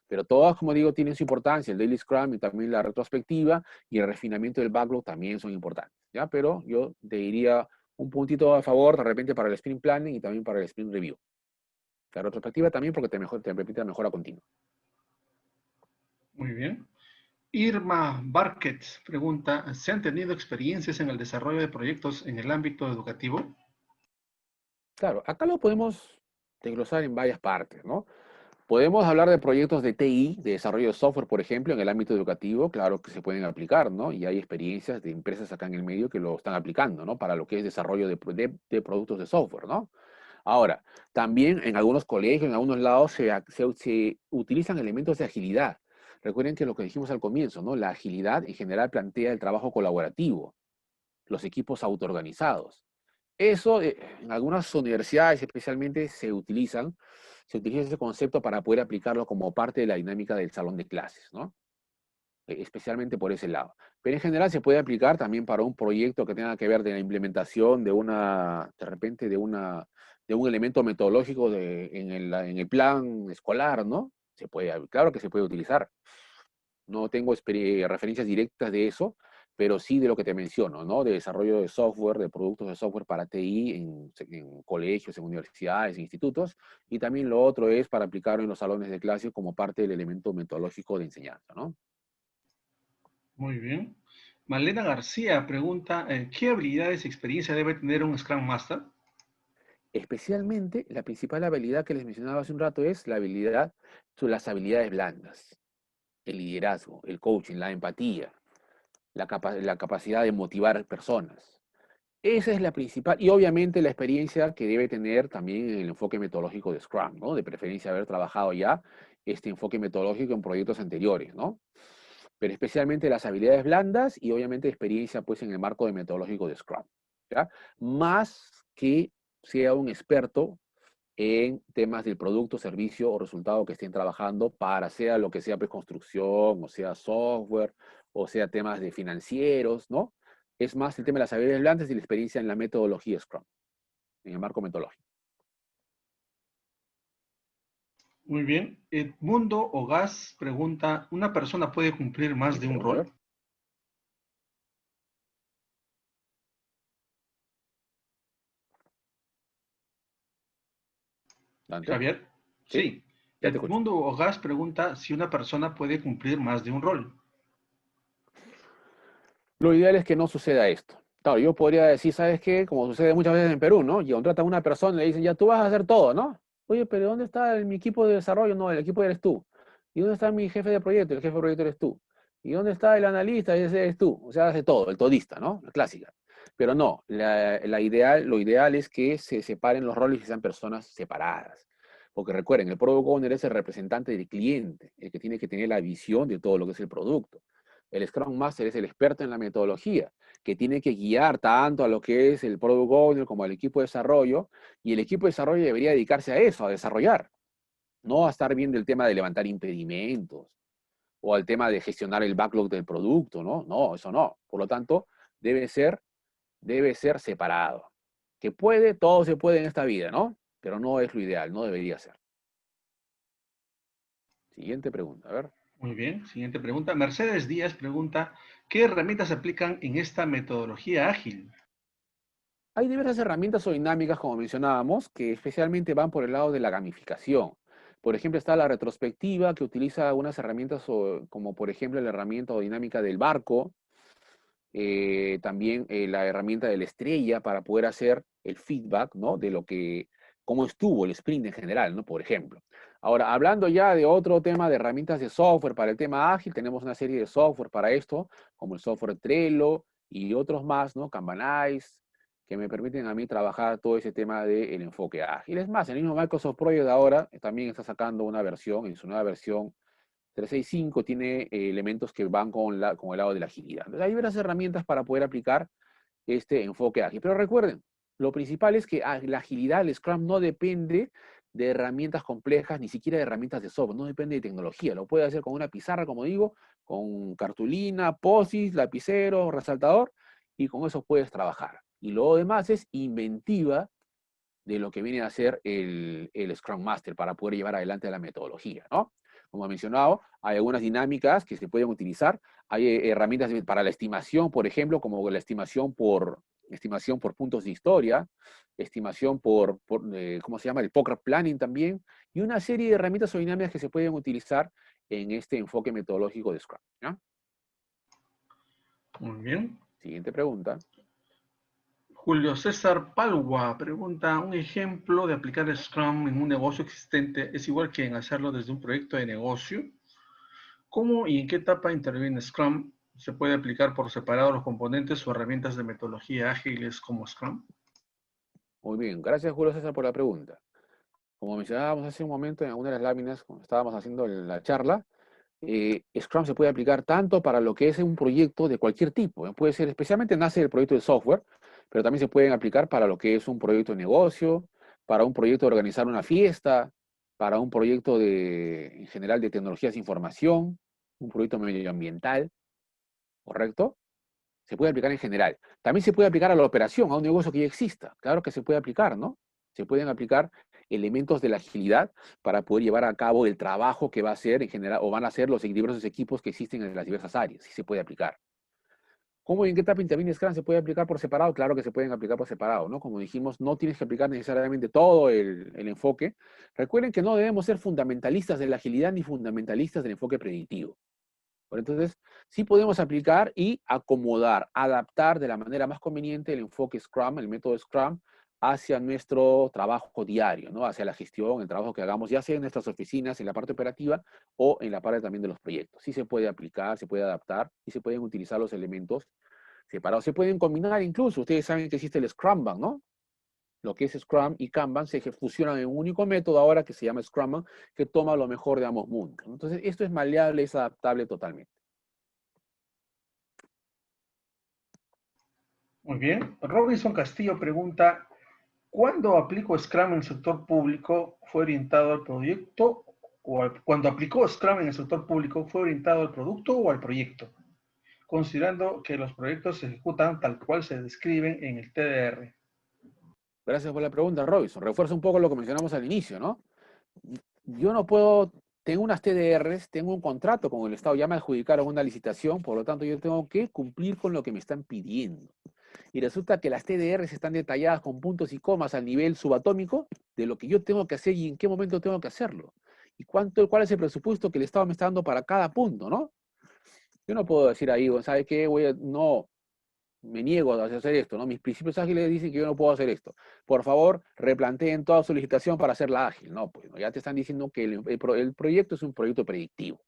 A: Pero todas, como digo, tienen su importancia. El Daily Scrum y también la retrospectiva y el refinamiento del backlog también son importantes, ¿ya? Pero yo te diría un puntito a favor de repente para el Sprint Planning y también para el Sprint Review. La retrospectiva también porque te permite la mejora continua.
B: Muy bien. Irma Barket pregunta, ¿se han tenido experiencias en el desarrollo de proyectos en el ámbito educativo?
A: Claro, acá lo podemos desglosar en varias partes, ¿no? Podemos hablar de proyectos de TI, de desarrollo de software, por ejemplo, en el ámbito educativo, claro que se pueden aplicar, ¿no? Y hay experiencias de empresas acá en el medio que lo están aplicando, ¿no? Para lo que es desarrollo de productos de software, ¿no? Ahora, también en algunos colegios, en algunos lados, se utilizan elementos de agilidad. Recuerden que lo que dijimos al comienzo, ¿no? La agilidad en general plantea el trabajo colaborativo, los equipos autoorganizados. Eso, en algunas universidades especialmente se utiliza ese concepto para poder aplicarlo como parte de la dinámica del salón de clases, ¿no? Especialmente por ese lado. Pero en general se puede aplicar también para un proyecto que tenga que ver de la implementación de repente, de un elemento metodológico en el plan escolar, ¿no? Claro que se puede utilizar. No tengo referencias directas de eso, pero sí de lo que te menciono, ¿no? De desarrollo de software, de productos de software para TI en colegios, en universidades, en institutos, y también lo otro es para aplicarlo en los salones de clase como parte del elemento metodológico de enseñanza, ¿no?
B: Muy bien. Malena García pregunta, ¿qué habilidades y experiencia debe tener un Scrum Master?
A: Especialmente, la principal habilidad que les mencionaba hace un rato es son las habilidades blandas, el liderazgo, el coaching, la empatía, la capacidad de motivar personas. Esa es la principal, y obviamente la experiencia que debe tener también en el enfoque metodológico de Scrum, ¿no? De preferencia haber trabajado ya este enfoque metodológico en proyectos anteriores, ¿no? Pero especialmente las habilidades blandas y obviamente experiencia pues en el marco de metodológico de Scrum, ¿ya? Más que sea un experto en temas del producto, servicio o resultado que estén trabajando para sea lo que sea pues construcción, o sea software, o sea temas de financieros, ¿no? Es más el tema de las habilidades blandas y la experiencia en la metodología Scrum, en el marco metodológico.
B: Muy bien. Edmundo Ogas pregunta, ¿una persona puede cumplir más de un
A: Vamos a
B: rol?
A: ver. Dante,
B: Javier.
A: ¿sí?
B: Sí.
A: Ya te escucho.
B: Edmundo Ogas pregunta si una persona puede cumplir más de un rol.
A: Lo ideal es que no suceda esto. Claro, yo podría decir, ¿sabes qué? Como sucede muchas veces en Perú, ¿no? Y contratan a una persona y le dicen, ya tú vas a hacer todo, ¿no? Oye, pero ¿dónde está mi equipo de desarrollo? No, el equipo eres tú. ¿Y dónde está mi jefe de proyecto? El jefe de proyecto eres tú. ¿Y dónde está el analista? Ese eres tú. O sea, hace todo, el todista, ¿no? La clásica. Pero no, lo ideal es que se separen los roles y sean personas separadas. Porque recuerden, el Product Owner es el representante del cliente, el que tiene que tener la visión de todo lo que es el producto. El Scrum Master es el experto en la metodología, que tiene que guiar tanto a lo que es el Product Owner como al equipo de desarrollo, y el equipo de desarrollo debería dedicarse a eso, a desarrollar, no a estar viendo el tema de levantar impedimentos o al tema de gestionar el backlog del producto, ¿no? No, eso no. Por lo tanto, debe ser, debe ser separado. Que puede, todo se puede en esta vida, ¿no? Pero no es lo ideal, no debería ser. Siguiente pregunta, a ver.
B: Muy bien, siguiente pregunta. Mercedes Díaz pregunta, ¿qué herramientas se aplican en esta metodología ágil?
A: Hay diversas herramientas o dinámicas, como mencionábamos, que especialmente van por el lado de la gamificación. Por ejemplo, está la retrospectiva, que utiliza algunas herramientas como por ejemplo la herramienta o dinámica del barco, también la herramienta de la estrella para poder hacer el feedback, ¿no? De lo que, cómo estuvo el sprint en general, ¿no? Por ejemplo. Ahora, hablando ya de otro tema de herramientas de software para el tema ágil, tenemos una serie de software para esto, como el software Trello y otros más, ¿no? Kanbanize, que me permiten a mí trabajar todo ese tema del enfoque ágil. Es más, el mismo Microsoft Project ahora también está sacando una versión, en su nueva versión 365 tiene elementos que van con el lado de la agilidad. Entonces, hay varias herramientas para poder aplicar este enfoque ágil. Pero recuerden, lo principal es que la agilidad, el Scrum, no depende de herramientas complejas, ni siquiera de herramientas de software, no depende de tecnología. Lo puede hacer con una pizarra, como digo, con cartulina, post-it, lapicero, resaltador, y con eso puedes trabajar. Y lo demás es inventiva de lo que viene a ser el Scrum Master para poder llevar adelante la metodología, ¿no? Como he mencionado, hay algunas dinámicas que se pueden utilizar. Hay herramientas para la estimación, por ejemplo, como la estimación por puntos de historia, estimación ¿cómo se llama? El poker planning también, y una serie de herramientas o dinámicas que se pueden utilizar en este enfoque metodológico de Scrum, ¿no?
B: Muy bien.
A: Siguiente pregunta.
B: Julio César Palwa pregunta, ¿un ejemplo de aplicar Scrum en un negocio existente es igual que en hacerlo desde un proyecto de negocio? ¿Cómo y en qué etapa interviene Scrum? ¿Se puede aplicar por separado los componentes o herramientas de metodología ágiles como Scrum?
A: Muy bien, gracias Julio César por la pregunta. Como mencionábamos hace un momento en alguna de las láminas, cuando estábamos haciendo la charla, Scrum se puede aplicar tanto para lo que es un proyecto de cualquier tipo. Puede ser, especialmente nace el proyecto de software, pero también se pueden aplicar para lo que es un proyecto de negocio, para un proyecto de organizar una fiesta, para un proyecto en general de tecnologías de información, un proyecto medioambiental, ¿correcto? Se puede aplicar en general. También se puede aplicar a la operación, a un negocio que ya exista. Claro que se puede aplicar, ¿no? Se pueden aplicar elementos de la agilidad para poder llevar a cabo el trabajo que va a hacer en general, o van a hacer los diversos equipos que existen en las diversas áreas. Sí se puede aplicar. ¿Cómo y en qué etapa interviene Scrum? ¿Se puede aplicar por separado? Claro que se pueden aplicar por separado, ¿no? Como dijimos, no tienes que aplicar necesariamente todo el enfoque. Recuerden que no debemos ser fundamentalistas de la agilidad ni fundamentalistas del enfoque predictivo. Entonces, sí podemos aplicar y acomodar, adaptar de la manera más conveniente el enfoque Scrum, el método Scrum, hacia nuestro trabajo diario, ¿no? Hacia la gestión, el trabajo que hagamos, ya sea en nuestras oficinas, en la parte operativa o en la parte también de los proyectos. Sí se puede aplicar, se puede adaptar y se pueden utilizar los elementos separados. Se pueden combinar incluso. Ustedes saben que existe el Scrumban, ¿no? Lo que es Scrum y Kanban se fusionan en un único método ahora que se llama Scrumban, que toma lo mejor de ambos mundos. Entonces, esto es maleable, es adaptable totalmente.
B: Muy bien. Robinson Castillo pregunta, ¿cuándo aplico Scrum en el sector público fue orientado al proyecto cuando aplicó Scrum en el sector público fue orientado al producto o al proyecto? Considerando que los proyectos se ejecutan tal cual se describen en el TDR.
A: Gracias por la pregunta, Robinson. Refuerza un poco lo que mencionamos al inicio, ¿no? Yo no puedo, tengo unas TDRs, tengo un contrato con el Estado, ya me adjudicaron una licitación, por lo tanto yo tengo que cumplir con lo que me están pidiendo. Y resulta que las TDRs están detalladas con puntos y comas al nivel subatómico de lo que yo tengo que hacer y en qué momento tengo que hacerlo. Y cuál es el presupuesto que el Estado me está dando para cada punto, ¿no? Yo no puedo decir ahí, ¿sabe qué? No, me niego a hacer esto, ¿no? Mis principios ágiles dicen que yo no puedo hacer esto. Por favor, replanteen toda su licitación para hacerla ágil. No, pues ¿no? Ya te están diciendo que el proyecto es un proyecto predictivo.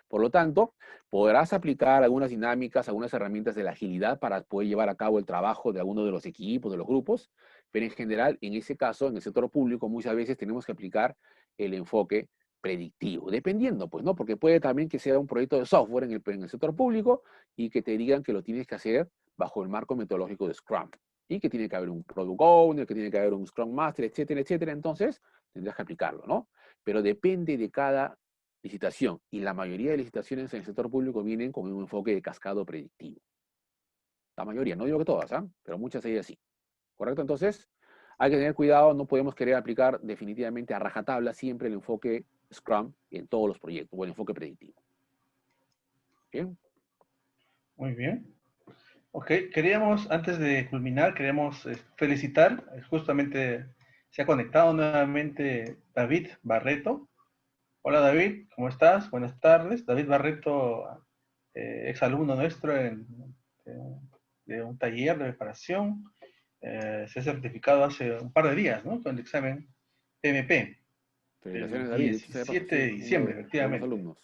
A: Por lo tanto, podrás aplicar algunas dinámicas, algunas herramientas de la agilidad para poder llevar a cabo el trabajo de alguno de los equipos, de los grupos, pero en general, en ese caso, en el sector público, muchas veces tenemos que aplicar el enfoque predictivo, dependiendo, pues, ¿no? Porque puede también que sea un proyecto de software en el sector público y que te digan que lo tienes que hacer bajo el marco metodológico de Scrum y que tiene que haber un Product Owner, que tiene que haber un Scrum Master, etcétera, etcétera. Entonces, tendrás que aplicarlo, ¿no? Pero depende de cada licitación y la mayoría de licitaciones en el sector público vienen con un enfoque de cascado predictivo. La mayoría, no digo que todas, ¿eh? Pero muchas de ellas sí. ¿Correcto? Entonces, hay que tener cuidado, no podemos querer aplicar definitivamente a rajatabla siempre el enfoque Scrum en todos los proyectos o el enfoque predictivo. ¿Bien?
B: Muy bien. Ok, queríamos, antes de culminar, queremos felicitar, justamente se ha conectado nuevamente David Barreto. Hola David, ¿cómo estás? Buenas tardes. David Barreto, exalumno nuestro de un taller de preparación. Se ha certificado hace un par de días, ¿no? Con el examen PMP, el
A: Felicitaciones, David. Dicho sea de paso,
B: 17
A: sí,
B: de diciembre,
A: uno de los
B: efectivamente.
A: alumnos.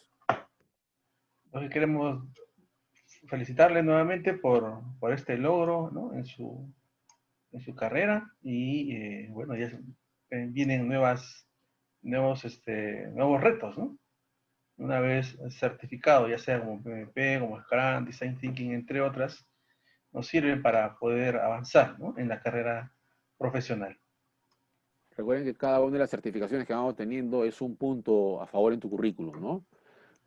B: Entonces queremos felicitarle nuevamente por este logro, ¿no? En su carrera y bueno, ya vienen nuevos retos, ¿no? Una vez certificado, ya sea como PMP, como Scrum, Design Thinking, entre otras, nos sirven para poder avanzar, ¿no? En la carrera profesional.
A: Recuerden que cada una de las certificaciones que vamos teniendo es un punto a favor en tu currículum, ¿no?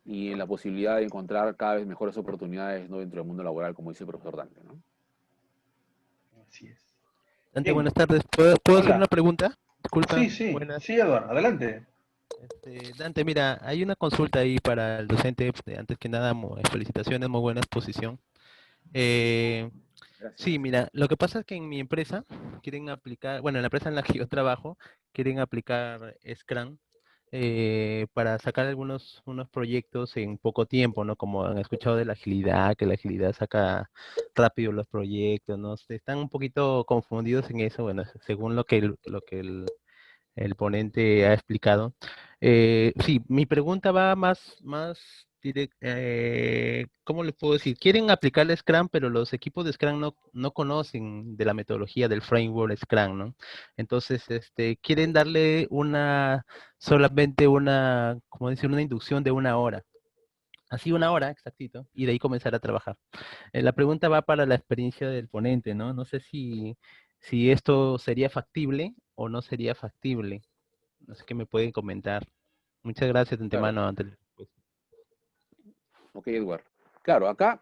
A: Y en la posibilidad de encontrar cada vez mejores oportunidades, ¿no? Dentro del mundo laboral, como dice el profesor Dante, ¿no?
B: Así es.
C: Dante,
B: Bien,
C: buenas tardes. ¿Puedo hacer una
B: hola.
C: pregunta? Disculpa,
B: Sí, sí,
C: buenas.
B: sí, Eduardo, adelante.
C: Dante, mira, hay una consulta ahí para el docente. Antes que nada, felicitaciones, muy buena exposición. Eh, sí,
A: Gracias.
C: mira, lo que pasa es que en mi empresa quieren aplicar, bueno, en la empresa en la que yo trabajo, quieren aplicar Scrum para sacar unos proyectos en poco tiempo, ¿no? Como han escuchado de la agilidad, que la agilidad saca rápido los proyectos, ¿no? Están un poquito confundidos en eso, bueno, según el ponente ha explicado. Sí, mi pregunta va más directa. ¿Cómo les puedo decir? Quieren aplicar el Scrum, pero los equipos de Scrum no conocen de la metodología del framework Scrum, ¿no? Entonces, quieren darle solamente como decir, una inducción de 1 hora. Así 1 hora, exactito, y de ahí comenzar a trabajar. La pregunta va para la experiencia del ponente, ¿no? No sé si esto sería factible o no sería factible. No sé qué me pueden comentar. Muchas gracias de
A: Claro.
C: antemano, Antel.
A: Ok, Edward. Claro, acá,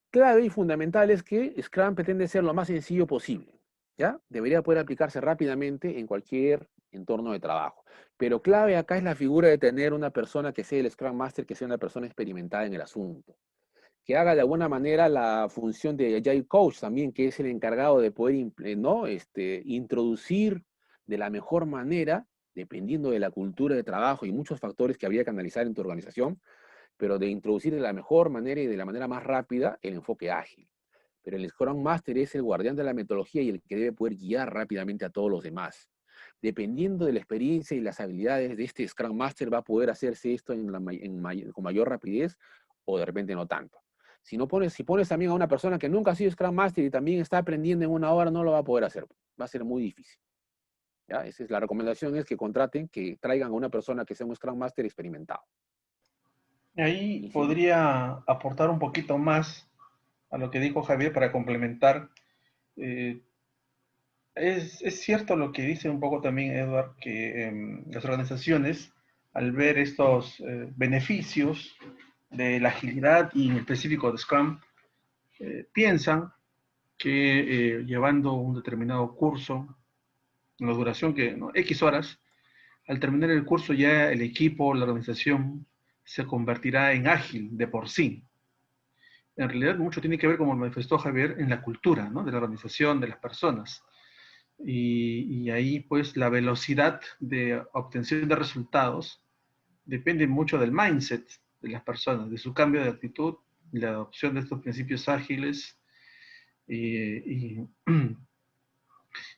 A: clave y fundamental es que Scrum pretende ser lo más sencillo posible, ¿ya? Debería poder aplicarse rápidamente en cualquier entorno de trabajo. Pero clave acá es la figura de tener una persona que sea el Scrum Master, que sea una persona experimentada en el asunto, que haga de alguna manera la función de Agile Coach también, que es el encargado de poder, ¿no? Introducir de la mejor manera, dependiendo de la cultura de trabajo y muchos factores que habría que analizar en tu organización, pero de introducir de la mejor manera y de la manera más rápida el enfoque ágil. Pero el Scrum Master es el guardián de la metodología y el que debe poder guiar rápidamente a todos los demás. Dependiendo de la experiencia y las habilidades de este Scrum Master, va a poder hacerse esto con mayor rapidez o de repente no tanto. Si pones también a una persona que nunca ha sido Scrum Master y también está aprendiendo en 1 hora, no lo va a poder hacer. Va a ser muy difícil. ¿Ya? Esa es la recomendación, es que contraten, que traigan a una persona que sea un Scrum Master experimentado.
B: Ahí
A: Y si,
B: podría aportar un poquito más a lo que dijo Javier para complementar. Eh, es cierto lo que dice un poco también Edward, que las organizaciones, al ver estos beneficios de la agilidad y en específico de Scrum, piensan que llevando un determinado curso, una duración que, ¿no? X horas, al terminar el curso ya el equipo, la organización, se convertirá en ágil de por sí. En realidad mucho tiene que ver, como manifestó Javier, en la cultura, ¿no? De la organización, de las personas. Y ahí pues la velocidad de obtención de resultados depende mucho del mindset de las personas, de su cambio de actitud, la adopción de estos principios ágiles y,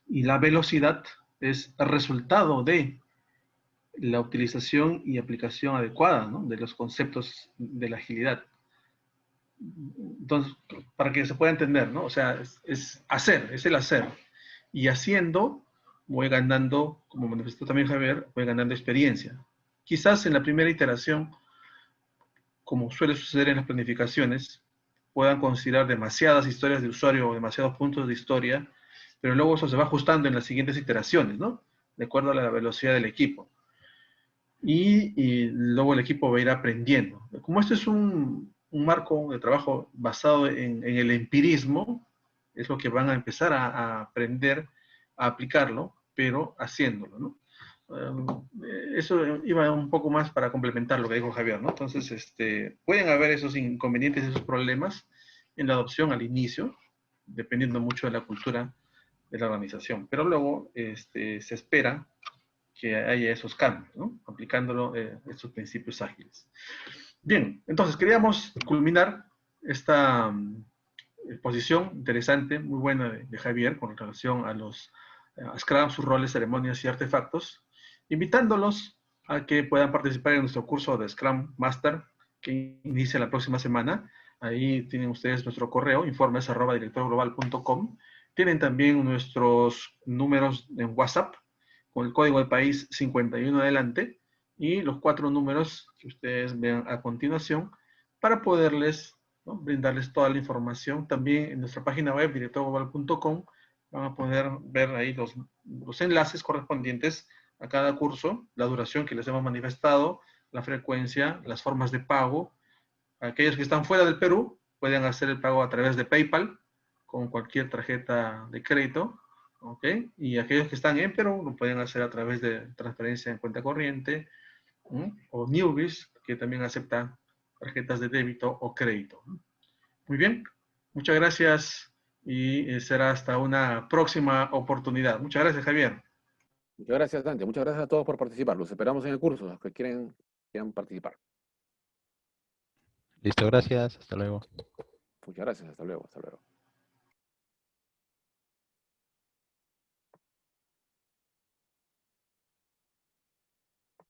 B: y la velocidad es el resultado de la utilización y aplicación adecuada, ¿no?, de los conceptos de la agilidad. Entonces, para que se pueda entender, ¿no? O sea, es hacer, es el hacer. Y haciendo, voy ganando, como manifestó también Javier, voy ganando experiencia. Quizás en la primera iteración, como suele suceder en las planificaciones, puedan considerar demasiadas historias de usuario o demasiados puntos de historia, pero luego eso se va ajustando en las siguientes iteraciones, ¿no? De acuerdo a la velocidad del equipo. Y luego el equipo va a ir aprendiendo. Como esto es un marco de trabajo basado en el empirismo, es lo que van a empezar a aprender a aplicarlo, pero haciéndolo, ¿no? Eso iba un poco más para complementar lo que dijo Javier, ¿no? Entonces, pueden haber esos inconvenientes, esos problemas en la adopción al inicio, dependiendo mucho de la cultura de la organización, pero luego se espera que haya esos cambios, ¿no? Aplicándolo estos principios ágiles. Bien, entonces queríamos culminar esta exposición interesante, muy buena de Javier con relación a los Scrum, sus roles, ceremonias y artefactos, invitándolos a que puedan participar en nuestro curso de Scrum Master que inicia la próxima semana. Ahí tienen ustedes nuestro correo, informes@directorglobal.com. Tienen también nuestros números en WhatsApp, con el código del país 51 adelante, y los 4 números que ustedes vean a continuación, para poderles, ¿no?, brindarles toda la información. También en nuestra página web, directorglobal.com, van a poder ver ahí los enlaces correspondientes a cada curso, la duración que les hemos manifestado, la frecuencia, las formas de pago. Aquellos que están fuera del Perú pueden hacer el pago a través de PayPal, con cualquier tarjeta de crédito, ¿ok? Y aquellos que están en Perú lo pueden hacer a través de transferencia en cuenta corriente, o Newbies, que también acepta tarjetas de débito o crédito. Muy bien, muchas gracias y será hasta una próxima oportunidad. Muchas gracias, Javier.
A: Muchas gracias, Dante. Muchas gracias a todos por participar. Los esperamos en el curso, los que quieran participar.
C: Listo, gracias. Hasta luego.
A: Muchas gracias. Hasta luego. Hasta luego.